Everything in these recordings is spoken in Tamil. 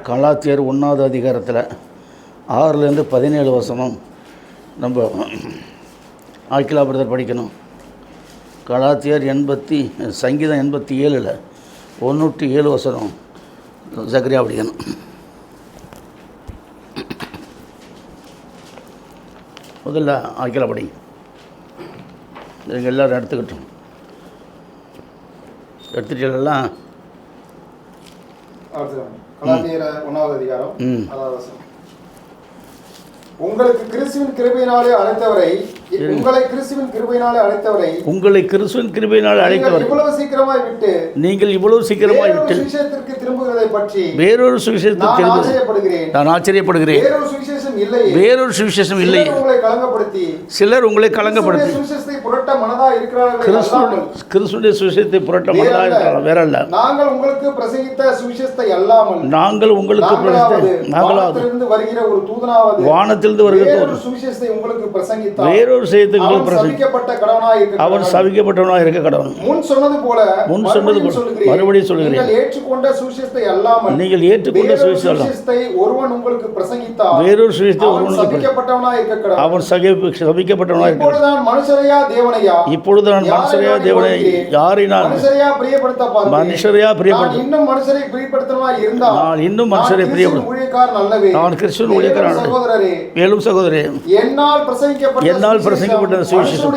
கலாத்தியர் 1வது அதிகாரத்தில் 6லேருந்து 17 வசனம் நம்ம ஆக்கிலா பிரதர் படிக்கணும். கலாத்தியர் சங்கீதம் 87ல் 107 வசனம் சக்கரியா படிக்கணும். முதல்ல ஆக்கிலா படிங்க. நீங்கள் எல்லோரும் எடுத்துக்கிட்டோம். எடுத்துட்டீங்களா? கலாத்தியர் 1வது அதிகாரம் 6வது வசனம். உங்களை கிறிஸ்துவின் கிருபையினாலே அழைத்தவரை இவ்வளவு சீக்கிரமாய் விட்டு சுவிசேஷத்திற்கு திரும்புவதை பற்றி வேறொரு சுவிசேஷத்தை நான் ஆச்சரியப்படுகிறேன். வேறொரு சுவிசேஷம் இல்லை. சிலர் உங்களை கலங்கப்படுத்தி கிறிஸ்துவின் சுவிசேஷத்தை புரட்ட மனதாக இருக்கிறார்கள். வேற அல்ல. நாங்கள் உங்களுக்கு பிரசங்கித்த சுவிசேஷத்தை அல்லாமல் நாங்களாவது வருகிற ஒரு தூதனாவது வானத்திலிருந்து வருகிற சுவிசேஷத்தை உங்களுக்கு பிரசங்கித்தார். வேறொரு செய்தி அவர் சபிக்கப்பட்டவனாக இருக்க கடவுள். முன் சொன்னது போல மறுபடியும் சொல்கிறேன். நீங்கள் ஏற்றுக்கொண்ட சுவிசேஷத்தை அல்லாமல் சுவிசேஷத்தை ஒருவன் உங்களுக்கு பிரசங்கித்தார். வேறொரு சுவிசேஷத்தை ஒருவன் சபிக்கப்பட்டவனாக இருக்க கடவுள். அவன் சபிக்கப்பட்டவனாக இருக்க. இப்பொழுது நான் மனுஷரையா தேவனையா யாரை நான் மனுஷரையா பிரியப்படுத்த பாருங்கள். மனுஷரையா பிரியப்படுத்த இன்னும் மனுஷரை பிரியப்படுத்தவனாய் இருந்தால் நான் இன்னும் மனுஷரை பிரியப்படுத்த ஊழியக்காரன் அல்லவே. நான் கிறிஸ்துவின் ஊழியக்காரன். சகோதரரே, மேலும் சகோதரரே, என்னால் பிரசங்கிக்கப்பட்ட சுவிசேஷம்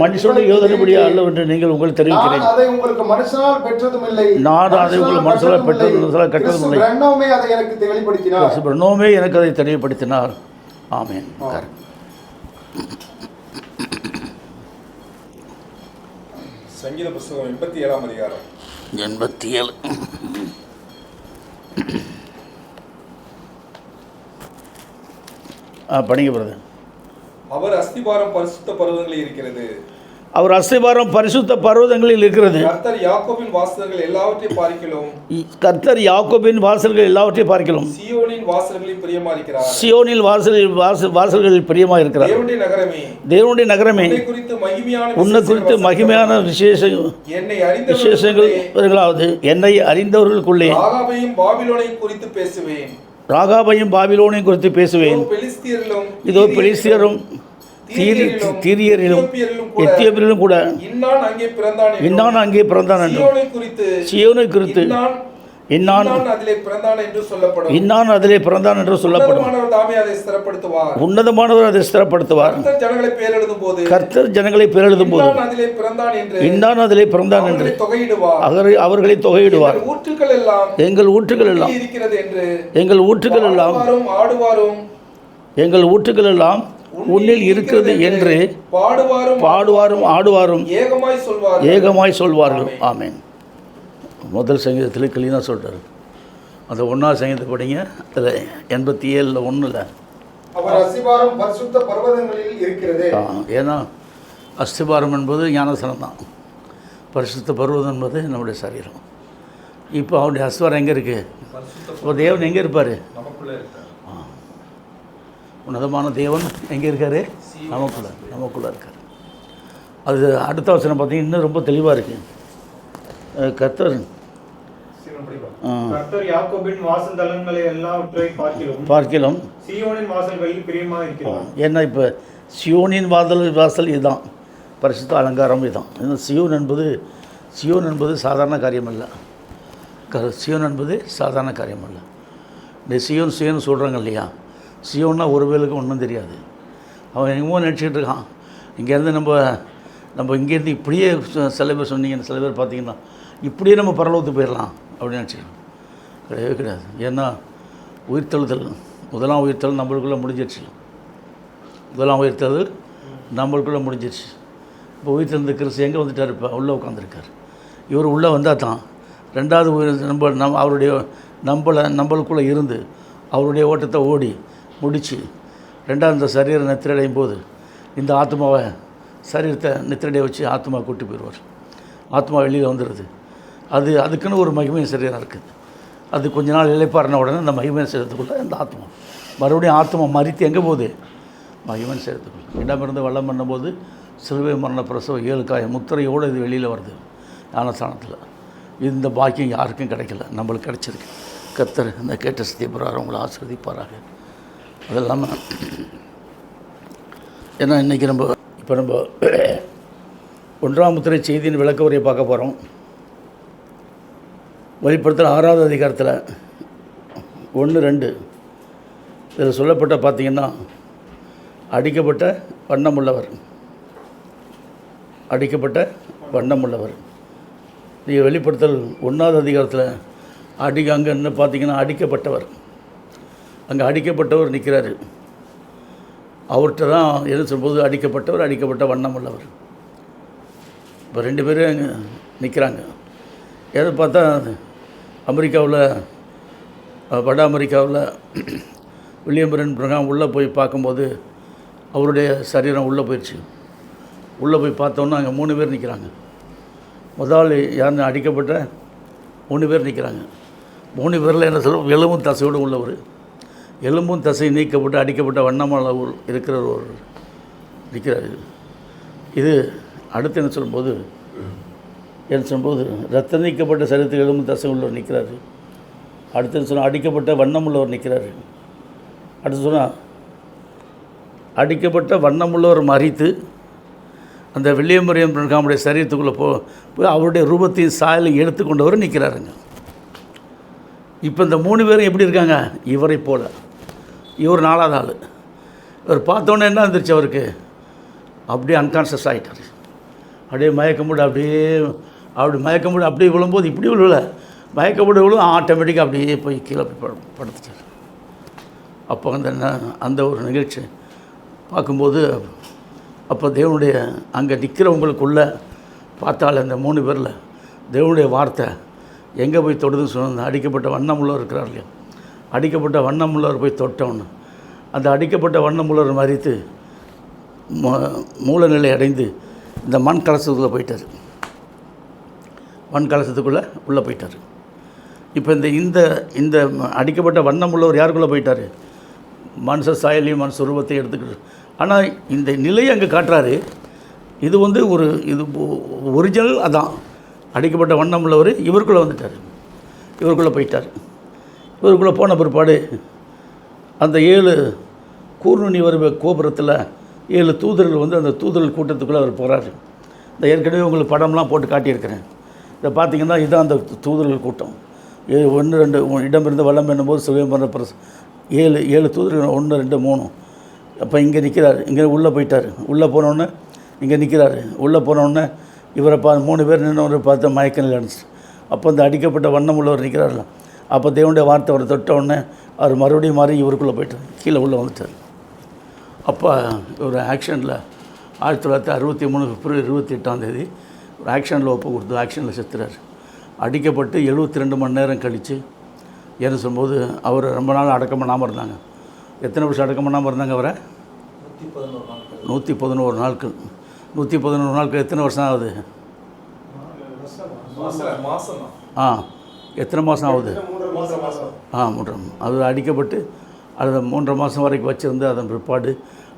மனுஷனுடைய யோசனைப்படியா அல்லவென்று நீங்கள் உங்களுக்கு தெரிவிக்கிறேன். நான் அதை உங்களுக்கு மனுஷனால் பெற்றதும் இல்லை. கற்றதும் இல்லை. பிரன்னோமே அதை எனக்கு தெளிவுபடுத்தினார். ஆமென். சங்கீத புத்தகம் 87ஆம் அதிகாரம் 87 படிங்க பிரதர். அவர் அஸ்திபாரம் பரிசுத்த பர்வதங்களில் இருக்கிறது. அவர் அஸ்திபாரம் பரிசுத்த பர்வதங்களில் இருக்கிறது. கர்த்தர் யாக்கோபின் வாசல்கள் எல்லாவற்றையும் பார்க்கிறோம். சீயோனின் வாசல்களில் பிரியமாயிருக்கிறார். சீயோனில் வாசல்களில் பிரியமாயிருக்கிறார். தேவனுடைய நகரமே, உன்னை குறித்து மகிமையான விசேஷங்கள் என்னை அறிந்தவர்களுக்குள்ளே ராகாபையும் பாபிலோனையும் குறித்து பேசுவேன். இதோ பெலிஸ்தியரும் தீரியரிலும் எத்தியோப்பியரிலும் கூட இன்னான் அங்கே பிறந்தான் என்று சீயோனை குறித்து இன்னான் அதிலே பிறந்தான் என்று சொல்லப்படும். உன்னதமானவர் அதை ஸ்திரப்படுத்துவார். கர்த்தர் ஜனங்களை பேரெழுதும் போது இன்னான் அதிலே பிறந்தான் என்று அவர்களை தொகையிடுவார். எங்கள் ஊற்றுகள் எல்லாம் உன்னில் இருக்கிறது என்று பாடுவாரும் ஆடுவாரும் ஏகமாய் சொல்வார்கள். ஆமென். முதல் சங்கீதத்தில் கிளீனாக சொல்கிறார். அந்த 1வது சங்கீதத்தை படிங்க. அதில் 87ல் 1ல் ஏன்னா அஸ்திபாரம் என்பது ஞானசனம் தான். பரிசுத்த பர்வதம் என்பது நம்முடைய சரீரம். இப்போ அவருடைய அஸ்திபாரம் எங்கே இருக்குது? இப்போ தேவன் எங்கே இருப்பார்? உன்னதமான தேவன் எங்கே இருக்கார்? நமக்குள்ளே இருக்கார். அது அடுத்த வசனம் பார்த்தீங்கன்னா இன்னும் ரொம்ப தெளிவாக இருக்குது. கர்த்தர் யாக்கோபின் வாசல்தலங்களை எல்லாவற்றையும் பார்க்கிலும் சீயோனின் வாசல்களில் பிரியமாயிருக்கிறார். ஏன்னா இப்போ சியோனின் வாசல் இதுதான், பரிசுத்த அலங்காரம் இதுதான். ஏன்னா சியோன் என்பது சாதாரண காரியம் இல்லை. சியோன் என்பது சாதாரண காரியம் இல்லை. இந்த சியோன் சொல்கிறாங்க இல்லையா? சியோன்னா ஒரு வேலுக்கு ஒன்றும் தெரியாது. அவன் எங்கேமோ நினச்சிக்கிட்டு இருக்கான். இங்கேருந்து நம்ம இங்கேருந்து இப்படியே சில பேர் சொன்னீங்கன்னா, சில பேர் பார்த்தீங்கன்னா இப்படியே நம்ம பரலோகத்துக்கு போயிடலாம் அப்படின்னு நினச்சிக்கலாம். கிடையவே கிடையாது. ஏன்னா முதலாம் உயிர்த்தல் நம்மளுக்குள்ளே முடிஞ்சிடுச்சு. இப்போ உயிர்த்தெழுந்த கிறிஸ்து எங்கே வந்துட்டார்? இப்போ உள்ளே உட்காந்துருக்கார். இவர் உள்ளே வந்தால் தான் 2வது நம்மளுக்குள்ளே இருந்து அவருடைய ஓட்டத்தை ஓடி முடித்து 2வது இந்த சரீரம் நித்திரடையும் போது இந்த ஆத்மாவை சரீரத்தை நித்திரடைய வச்சு ஆத்மா கூட்டி போயிடுவார். ஆத்மா வெளியில் வந்துடுது. அதுக்குன்னு ஒரு மகிமை சரீரம் இருக்குது. அது கொஞ்ச நாள் இளைப்பாறின உடனே அந்த மகிமை சரீரத்துக்குள்ளே இந்த ஆத்மா மறுபடியும் ஆத்மா மறித்து எங்கே போகுது? மகிமை சரீரத்துக்குள்ளே. இடமிருந்து வல்லம் பண்ணும்போது சிலுவை மரண பிரசவ 7 காயம் முத்திரையோடு இது வெளியில் வருது ஞானஸ்தானத்தில். இந்த பாக்கியம் யாருக்கும் கிடைக்கல, நம்மளுக்கு கிடைச்சிருக்கு. கர்த்தர் இந்த கேட்ட சத்தியப்படுறார், உங்களை ஆசீர்வதிப்பாராக. அது இல்லாமல் ஏன்னா இன்றைக்கி நம்ம 1ஆம் முத்திரை செய்தியின் விளக்க உரையை பார்க்க போகிறோம். வெளிப்படுத்தல் 6வது அதிகாரத்தில் 1-2 இதில் சொல்லப்பட்ட பார்த்திங்கன்னா அடிக்கப்பட்ட வண்ணமுள்ளவர், அடிக்கப்பட்ட வண்ணமுள்ளவர். நீங்கள் வெளிப்படுத்தல் 1வது அதிகாரத்தில் அங்கே என்ன பார்த்திங்கன்னா அடிக்கப்பட்டவர், அங்கே அடிக்கப்பட்டவர் நிற்கிறாரு. அவர்கிட்ட தான் எது சொல்லும்போது அடிக்கப்பட்டவர், அடிக்கப்பட்ட வண்ணம் உள்ளவர். இப்போ 2 பேரும் அங்கே நிற்கிறாங்க. எதை பார்த்தா அமெரிக்காவில், வட அமெரிக்காவில் வில்லியம் பெரன் பிரகாம் உள்ளே போய் பார்க்கும்போது அவருடைய சரீரம் உள்ளே போயிடுச்சு. உள்ளே போய் பார்த்தோன்னா அங்கே 3 பேர் நிற்கிறாங்க. முதல் யாருன்னு அடிக்கப்பட்ட 3 பேர் நிற்கிறாங்க. 3 பேரில் என்ன சொல்லுவோம், எலும்பும் தசையோடு உள்ளவர், எலும்பும் தசை நீக்கப்பட்டு அடிக்கப்பட்ட வண்ணமாக இருக்கிற ஒரு நிற்கிறார். இது அடுத்து என்ன சொல்லும்போது ரத்த நீக்கப்பட்ட சரீரத்தில் எலும்பும் தசை உள்ளவர் நிற்கிறாரு. அடுத்து சொன்னால் அடிக்கப்பட்ட வண்ணம் உள்ளவர் நிற்கிறாரு. அடுத்து சொன்னால் அடிக்கப்பட்ட வண்ணம் உள்ளவர் மறித்து அந்த வில்லியம் பெரன் பிரகாமுடைய சரீரத்துக்குள்ளே போய் அவருடைய ரூபத்தையும் சாயலை எடுத்துக்கொண்டவர் நிற்கிறாருங்க. இப்போ இந்த 3 பேரும் எப்படி இருக்காங்க, இவரை போல். இவர் 4வது ஆள். இவர் பார்த்தோன்னே என்ன வந்துருச்சு, அவருக்கு அப்படியே அன்கான்ஷியஸ் ஆகிட்டார். அப்படியே மயக்கமுடி அப்படி மயக்கமுடி அப்படியே விழும்போது இப்படி விழுல, மயக்கமுடி விழும் ஆட்டோமேட்டிக்காக அப்படியே போய் கீழே போய் படுத்துட்டார். அப்போ அந்த ஒரு நிகழ்ச்சி பார்க்கும்போது அப்போ தேவனுடைய அங்கே நிற்கிறவங்களுக்குள்ளே பார்த்தால் அந்த 3 பேரில் தேவனுடைய வார்த்தை எங்கே போய் தொடுதுன்னு சொன்னால் அடிக்கப்பட்ட வண்ணம் உள்ளவர் இருக்கிறார் இல்லையா, அடிக்கப்பட்ட வண்ணம் உள்ளவர் போய் தொட்டவொன்று அந்த அடிக்கப்பட்ட வண்ணம் உள்ளவர் மறித்து மூலநிலை அடைந்து இந்த மண் கலசத்துக்குள்ளே போயிட்டார். மண் கலசத்துக்குள்ளே உள்ளே போயிட்டார். இப்போ இந்த இந்த அடிக்கப்பட்ட வண்ணம் உள்ளவர் யாருக்குள்ளே போயிட்டார், மனுஷ சாயலையும் மனுஷ உருவத்தை எடுத்துக்கிட்டு. ஆனால் இந்த நிலையை அங்கே காட்டுறாரு. இது இது ஒரிஜினல் அதான். அடிக்கப்பட்ட வண்ணம் உள்ளவர் இவருக்குள்ளே வந்துட்டார், இவருக்குள்ளே போயிட்டார். இவருக்குள்ளே போன பிற்பாடு அந்த 7 கூர்நுனி வருவ கோபுரத்தில் 7 தூதர்கள் அந்த தூதர்கள் கூட்டத்துக்குள்ளே அவர் போகிறாரு. இந்த ஏற்கனவே உங்களுக்கு படம்லாம் போட்டு காட்டியிருக்கிறேன். இதை பார்த்திங்கன்னா இதுதான் அந்த தூதர்கள் கூட்டம். 1-2 இடமிருந்து வளம் என்னும்போது சுயம் பண்ண 7 தூதர்கள் 1 2 3. அப்போ இங்கே நிற்கிறார், இங்கே உள்ளே போயிட்டார். உள்ளே போனோடனே இங்கே நிற்கிறாரு. உள்ளே போனோடனே இவரை 3 பேர் நின்று பார்த்து மயக்க நிலை அடிச்சு. அப்போ அந்த அடிக்கப்பட்ட வண்ணம் உள்ளவர் நிற்கிறார்ல, அப்போ தேவனுடைய வார்த்தை அவரை தொட்ட உடனே அவர் மறுபடியும் மாறி இவருக்குள்ளே போயிட்டார், கீழே உள்ளே வந்துட்டார். அப்போ ஒரு ஆக்ஷனில் 1963 பிப்ரவரி 28 ஒரு ஆக்ஷனில் ஒப்பு கொடுத்து ஆக்ஷனில் செத்துறார். அடிக்கப்பட்டு 72 மணி நேரம் கழித்து என்ன சொல்லும்போது அவர் ரொம்ப நாள் அடக்கம் பண்ணாமல் இருந்தாங்க. எத்தனை வருஷம் அடக்கம் பண்ணாமல் இருந்தாங்க அவரை? 111 நாட்கள். 111 நாட்கள் எத்தனை வருஷம் ஆகுது? எத்தனை மாதம் ஆகுது? 3 அது அடிக்கப்பட்டு அது 3 மாதம் வரைக்கும் வச்சுருந்து அதன் பிற்பாடு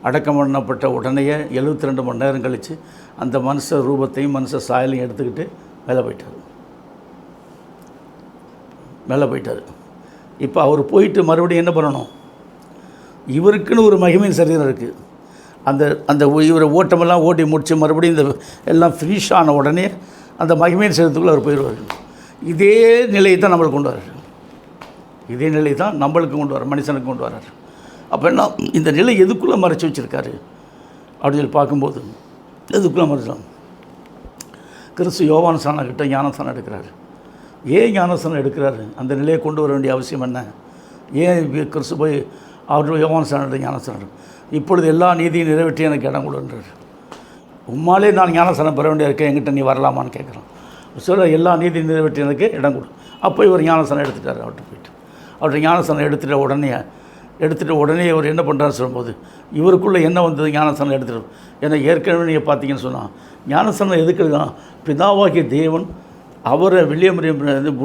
அடக்கம் பண்ணப்பட்ட உடனேயே 72 மணி நேரம் கழித்து அந்த மனுஷ ரூபத்தையும் மனுஷ சாயலையும் எடுத்துக்கிட்டு மேலே போயிட்டார். இப்போ அவர் போயிட்டு மறுபடியும் என்ன பண்ணணும், இவருக்குன்னு ஒரு மகிமையின் சரீரம் இருக்குது. அந்த இவரை ஓட்டமெல்லாம் ஓட்டி முடித்து மறுபடியும் இந்த எல்லாம் ஃபினிஷ் ஆன உடனே அந்த மகிமையின் சரீரத்துக்குள்ளே அவர் போயிடுவார். இதே நிலையை தான் நம்மளுக்கு கொண்டு வர்றார். இதே நிலை தான் நம்மளுக்கு கொண்டு வர மனுஷனுக்கு கொண்டு வர்றார். அப்போ என்ன இந்த நிலை எதுக்குள்ளே மறைச்சி வச்சுருக்காரு அப்படின்னு சொல்லி பார்க்கும்போது எதுக்குள்ளே மறைச்சோம். கிறிஸ்து யோவான் ஸ்நானக்கிட்ட ஞானஸ்நானம் எடுக்கிறாரு. ஏன் ஞானஸ்நானம் எடுக்கிறாரு? அந்த நிலையை கொண்டு வர வேண்டிய அவசியம் என்ன? ஏன் கிறிஸ்து போய் அவர் யோவான் ஸ்நானம் ஞானஸ்நானம் இப்பொழுது எல்லா நீதியும் நிறைவேற்றி எனக்கு இடம் கொடுன்றார். உம்மாலே நான் ஞானஸ்நானம் பெற வேண்டிய இருக்கேன், என்கிட்ட நீ வரலாமான்னு கேட்குறான். சொல்ல எல்லா நீதியும் நிறைவேற்றி எனக்கு இடம் கொடு. அப்போ இவர் ஞானஸ்நானம் எடுத்துட்டார். அவர்கிட்ட ஞானஸ்நானம் எடுத்துகிட்ட உடனே இவர் என்ன பண்ணுறாரு சொல்லும்போது இவருக்குள்ளே என்ன வந்தது? ஞானஸ்நானம் எடுத்துகிட்டு. ஏன்னா ஏற்கனவே நீங்கள் பார்த்தீங்கன்னு சொன்னால் ஞானஸ்நானம் எதுக்குதான் பிதாவாகிய தேவன் அவரை வில்லியம்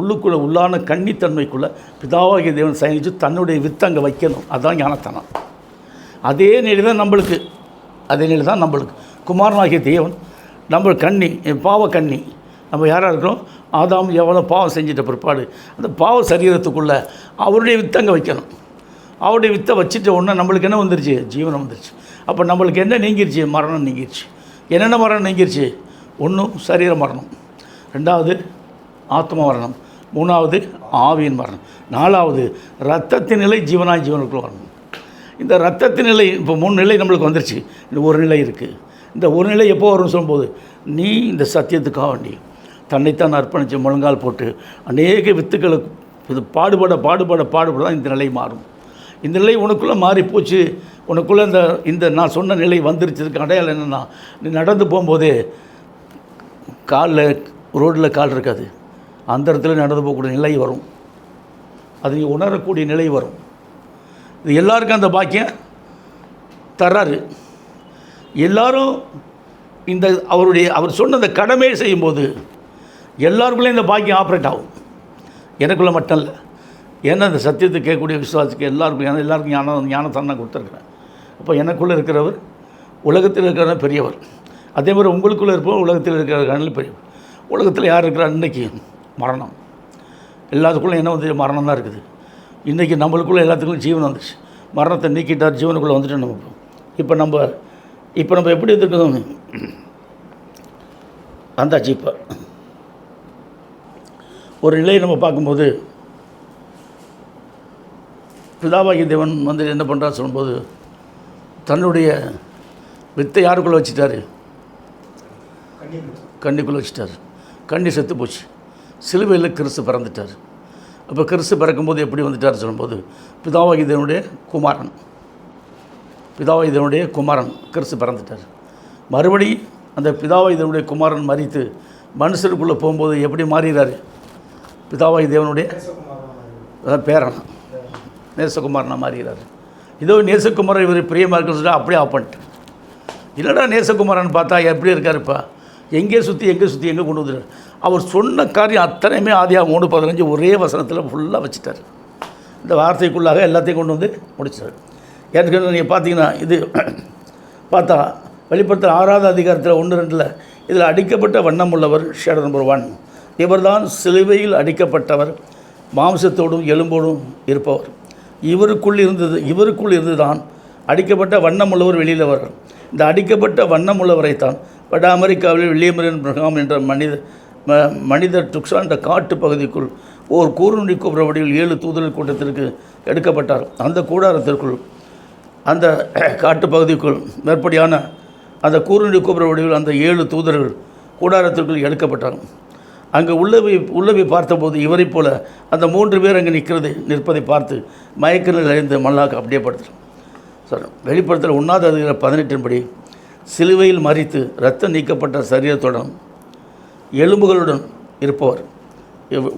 உள்ளுக்குள்ளே உள்ளான கன்னித்தன்மைக்குள்ளே பிதாவாகிய தேவன் சயனித்து தன்னுடைய வித்து அங்கே வைக்கணும். அதுதான் ஞானஸ்நானம். அதே நிலை தான் நம்மளுக்கு. குமாரனாகிய தேவன் நம்ம கன்னி பாவ கன்னி நம்ம யாராக இருக்கிறோம்? ஆதாம் எவ்வளோ பாவம் செஞ்சிட்ட பிற்பாடு அந்த பாவ சரீரத்துக்குள்ளே அவருடைய வித்தை அங்கே வைக்கணும். அவருடைய வித்தை வச்சுட்ட உடனே நம்மளுக்கு என்ன வந்துருச்சு? ஜீவனம் வந்துருச்சு. அப்போ நம்மளுக்கு என்ன நீங்கிருச்சு? மரணம் நீங்கிருச்சு. என்னென்ன மரணம் நீங்கிருச்சு? ஒன்றும் சரீர மரணம், ரெண்டாவது ஆத்ம மரணம், மூணாவது ஆவியின் மரணம், நாலாவது இரத்தத்தின் நிலை ஜீவனாய் ஜீவனுக்குள்ள வரணும். இந்த இரத்தத்தின் நிலை இப்போ 3 நிலை நம்மளுக்கு வந்துருச்சு. இந்த ஒரு நிலை இருக்குது. இந்த ஒரு நிலை எப்போ வரும்னு சொல்லும்போது, நீ இந்த சத்தியத்துக்காக வேண்டி தன்னைத்தான் அர்ப்பணித்து முழங்கால் போட்டு அநேக வித்துக்களை இது பாடுபட தான் இந்த நிலை மாறும். இந்த நிலை உனக்குள்ளே மாறி போச்சு. உனக்குள்ளே இந்த நான் சொன்ன நிலை வந்துருச்சதுக்கு அடையாளம் என்னென்னா, நீ நடந்து போகும்போதே ரோட்டில் கால் இருக்காது, அந்த இடத்துல நடந்து போகக்கூடிய நிலை வரும். அது நீ உணரக்கூடிய நிலை வரும். இது எல்லாருக்கும் அந்த பாக்கியம் தர்றாரு. எல்லாரும் அவர் சொன்ன அந்த கடமையை செய்யும்போது எல்லாருக்குள்ளேயும் இந்த பாக்கியம் ஆப்ரேட் ஆகும். எனக்குள்ளே மட்டும் இல்லை, ஏன்னா இந்த சத்தியத்தை கேட்கக்கூடிய விசுவாசிக்கு எல்லாருக்கும் ஞானத்தான கொடுத்துருக்குறேன். அப்போ எனக்குள்ளே இருக்கிறவர் உலகத்தில் இருக்கிறவர் பெரியவர். அதே மாதிரி உங்களுக்குள்ளே இருப்பவர் உலகத்தில் இருக்கிறவர்கள் பெரியவர். உலகத்தில் யார் இருக்கிறார்? இன்றைக்கி மரணம். எல்லாத்துக்குள்ளே என்ன வந்து மரணம் தான் இருக்குது. இன்றைக்கி நம்மளுக்குள்ளே எல்லாத்துக்குள்ளும் ஜீவன் வந்துச்சு. மரணத்தை நீக்கிட்டார், ஜீவனுக்குள்ளே வந்துட்டு நம்ம இப்போ நம்ம எப்படி இருக்கோம்? அந்தாச்சு. இப்போ ஒரு நிலையை நம்ம பார்க்கும்போது பிதாவாகிய தேவன் வந்து என்ன பண்ணுறாரு சொல்லும்போது, தன்னுடைய வித்தை யாருக்குள்ளே வச்சுட்டாரு? கண்ணிக்குள்ளே வச்சுட்டார். கண்ணி செத்து போச்சு. சிலுவையில் கிறிஸ்து பிறந்துட்டார். அப்போ கிறிஸ்து பிறக்கும்போது எப்படி வந்துட்டார் சொல்லும்போது, பிதாவாகிய தேவனுடைய குமாரன் கிறிஸ்து பிறந்துட்டார். மறுபடி அந்த பிதாவாகிய தேவனுடைய குமாரன் மரித்து மனுஷருக்குள்ளே போகும்போது எப்படி மாறுகிறார்? பிதாவாகிய தேவனுடைய பேரன் நேசகுமாரனாக மாறுகிறார். இதோ நேசகுமாரன் இவர் பிரியமாக இருக்குன்னு சொல்லிட்டு அப்படியே ஆஃப் பண்ணிட்டு, இல்லைடா நேசகுமாரன் பார்த்தா எப்படி இருக்காருப்பா, எங்கே சுற்றி எங்கே கொண்டு வந்துட்டார். அவர் சொன்ன காரியம் அத்தனையுமே ஆதியாகமம் 3:15 ஒரே வசனத்தில் ஃபுல்லாக வச்சுட்டார். இந்த வார்த்தைக்குள்ளாக எல்லாத்தையும் கொண்டு வந்து முடிச்சார். ஏற்கனவே நீங்கள் பார்த்தீங்கன்னா இது பார்த்தா வெளிப்படுத்தல் 6வது அதிகாரத்தில் 1-2 இதில் அடிக்கப்பட்ட வண்ணம் உள்ளவர் ஷேடர் நம்பர் 1. இவர்தான் சிலுவையில் அடிக்கப்பட்டவர், மாம்சத்தோடும் எலும்போடும் இருப்பவர். இவருக்குள் இருந்து தான் அடிக்கப்பட்ட வண்ணம் உள்ளவர் வெளியில் வர்றார். இந்த அடிக்கப்பட்ட வண்ணம் உள்ளவரைத்தான் வட அமெரிக்காவில் வில்லியம் பிரகாம் என்ற மனிதர் டுக்ஸான் என்ற காட்டு பகுதிக்குள் ஓர் கூர்நுனி கோபுர வடிவில் 7 தூதர்கள் கூட்டத்திற்கு எடுக்கப்பட்டார். அந்த கூடாரத்திற்குள், அந்த காட்டு பகுதிக்குள் மேற்படியான அந்த கூர்நுனி கோபுர வடிவில் அந்த 7 தூதர்கள் கூடாரத்திற்குள் எடுக்கப்பட்டார். அங்கே உள்ளவை பார்த்தபோது இவரைப் போல அந்த 3 பேர் அங்கே நிற்பதை பார்த்து மயக்க நிலைந்து மல்லாக்க அப்படியே படுத்துடும். சார் வெளிப்படுத்தல் 1வது அதிகாரம் 18 சிலுவையில் மரித்து இரத்தம் நீக்கப்பட்ட சரீரத்துடன் எலும்புகளுடன் இருப்பவர்.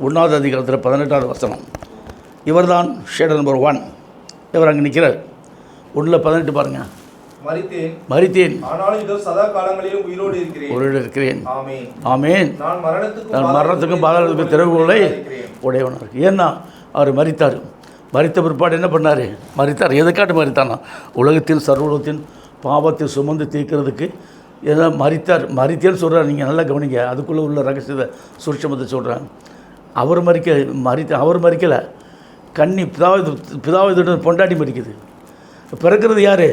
1வது அதிகாரத்தில் 18வது வசனம். இவர்தான் ஷேடர் நம்பர் 1. இவர் அங்கே நிற்கிறார். 1:18 பாருங்கள். மரித்தேன், ஆனாலும் இதோ சதா காலங்களிலும் உயிரோடு இருக்கிறேன். ஆமென். நான் மரணத்துக்கும் பாதாளத்துக்கும் திறவுகளை உடையவனார். ஏன்னா அவர் மரித்த பிற்பாடு என்ன பண்ணார்? எதுக்காட்டு மரித்தானா? உலகத்தின் சர்வலத்தின் பாவத்தை சுமந்து தீர்க்கிறதுக்கு ஏதோ மரித்தேன்னு சொல்கிறார். நீங்கள் நல்லா கவனிங்க, அதுக்குள்ளே உள்ள ரகசியத்தை சூட்சமத்தை சொல்கிறாங்க. அவர் மரிக்கலை. கன்னி பிதாவிதோட பொண்டாட்டி மரிக்குது. பிறக்கிறது யார்?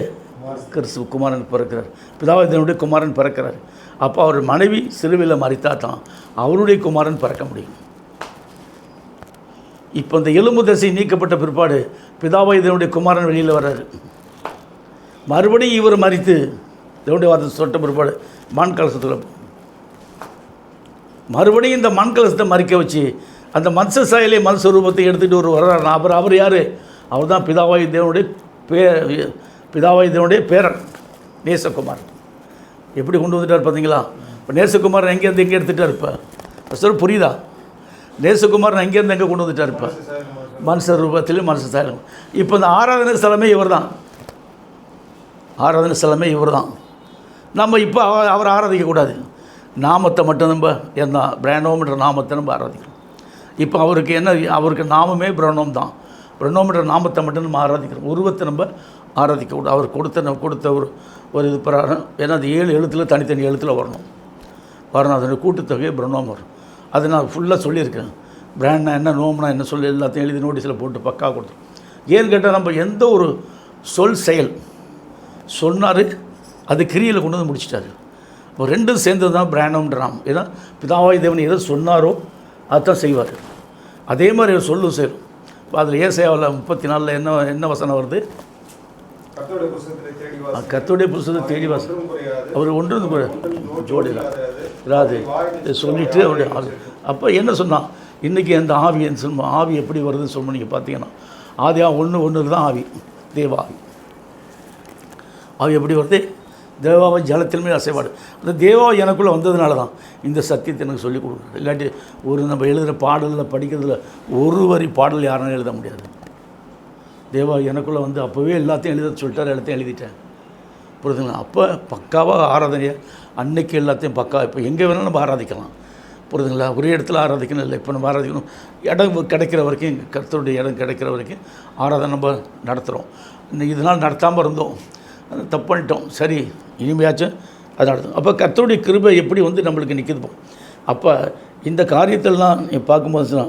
கிறிஸ்து குமாரன் பிறக்கிறார். பிதாவிதனுடைய குமாரன் பிறக்கிறார். அப்போ அவர் மனைவி சிலுவையில் மரித்தா தான் அவருடைய குமாரன் பிறக்க முடியும். இப்போ இந்த எலும்பு தசை நீக்கப்பட்ட பிற்பாடு பிதாவிதனுடைய குமாரன் வெளியில் வர்றாரு. மறுபடியும் இவர் மரித்து தேவனுடைய வார்த்தை சொட்ட பிற்பாடு மண் கலசத்தில் மறுபடியும் இந்த மண் கலசத்தை மறிக்க வச்சு அந்த மனுஷ சாயலை மனுஷ ரூபத்தை எடுத்துகிட்டு ஒரு வர்றாரு. அவர் யார்? அவர் தான் பிதாவாய் தேவனுடைய பேரன் நேசகுமாரன். எப்படி கொண்டு வந்துட்டார் பார்த்தீங்களா? இப்போ நேசகுமாரன் எங்கேருந்து எங்கே எடுத்துட்டார்? இப்போ சொல்ல புரியுதா? நேசகுமாரன் எங்கேருந்து எங்கே கொண்டு வந்துட்டார்? இப்போ மனுஷ ரூபத்திலும் மனுஷ சாயலும். இப்போ இந்த ஆராதனை ஸ்தலமே இவர் தான். நம்ம இப்போ அவரை ஆராதிக்கக்கூடாது. நாமத்தை மட்டும் நம்ம என்ன பிராண்டோம்ன்ற நாமத்தை நம்ம ஆராதிக்கணும். இப்போ அவருக்கு நாமமே பிரணோம் தான். பிரணோம்ன்ற நாமத்தை மட்டும் நம்ம ஆராதிக்கிறோம். உருவத்தை நம்ம ஆராதிக்கக்கூடாது. அவர் கொடுத்த ஒரு இது பிரகாரம். ஏன்னா அது 7 எழுத்தில் தனித்தனி எழுத்தில் வரணும். வரணும். அதனுடைய கூட்டுத்தொகை பிரணவம் வரும். அது நான் ஃபுல்லாக சொல்லியிருக்கேன். பிராண்ட்னா என்ன, நோம்னா என்ன சொல்லி எல்லாத்தையும் எழுதி நோட்டீஸில் போட்டு பக்கா கொடுத்தோம். ஏன்னு கேட்டால் நம்ம எந்த ஒரு சொல் செயல் சொன்னார், அது கிரியில் கொண்டு வந்து முடிச்சிட்டாரு. இப்போ ரெண்டும் சேர்ந்தது தான் பிராண்டம்ன்றான். ஏன்னா பிதாவாய் தேவன் எதை சொன்னாரோ அதுதான் செய்வார். அதே மாதிரி சொல்லும் சேரும். அதில் ஏசாயாவில் 34 என்ன வசனம் வருது? கர்த்தருடைய புஸ்தகத்தை தேடி வாசம் அவர் ஒன்று ஜோடிதான் இராது சொல்லிட்டு அவருடைய அப்போ என்ன சொன்னான்? இன்றைக்கி அந்த ஆவி ஆவி எப்படி வருதுன்னு சொல்லுவோம். நீங்கள் பார்த்தீங்கன்னா ஆதியாக ஒன்று தான் ஆவி, தேவாவி. ஆவி எப்படி வருது? தேவாவை ஜலத்தின் மேல் அசைவாடு. அந்த தேவாவை எனக்குள்ளே வந்ததுனால தான் இந்த சத்தியத்தை எனக்கு சொல்லிக் கொடுக்குறது. இல்லாட்டி நம்ம எழுதுகிற பாடலில் படிக்கிறதுல ஒரு வரி பாடல் யாரும் எழுத முடியாது. தேவா எனக்குள்ளே வந்து அப்போவே எல்லாத்தையும் எழுத சொல்லிட்டார், எல்லாத்தையும் எழுதிட்டேன். புரியுதுங்களா? அப்போ பக்காவாக ஆராதனையை அன்னைக்கு எல்லாத்தையும் பக்கா. இப்போ எங்கே வேணாலும் நம்ம ஆராதிக்கலாம். புரியுதுங்களா? ஒரே இடத்துல ஆராதிக்கணும் இல்லை. இப்போ நம்ம ஆராதிக்கணும், இடம் கிடைக்கிற வரைக்கும், கர்த்தருடைய இடம் கிடைக்கிற வரைக்கும் ஆராதனை நம்ம நடத்துகிறோம். இன்னைக்கு இதனால் நடத்தாமல் இருந்தோம், தப்பு பண்ணிட்டோம். சரி, இனிமையாச்சும் அது நடத்தும். அப்போ கர்த்தருடைய கிருபை எப்படி வந்து நம்மளுக்கு நிற்கிது. அப்போ இந்த காரியத்திலலாம் நீ பார்க்கும்போது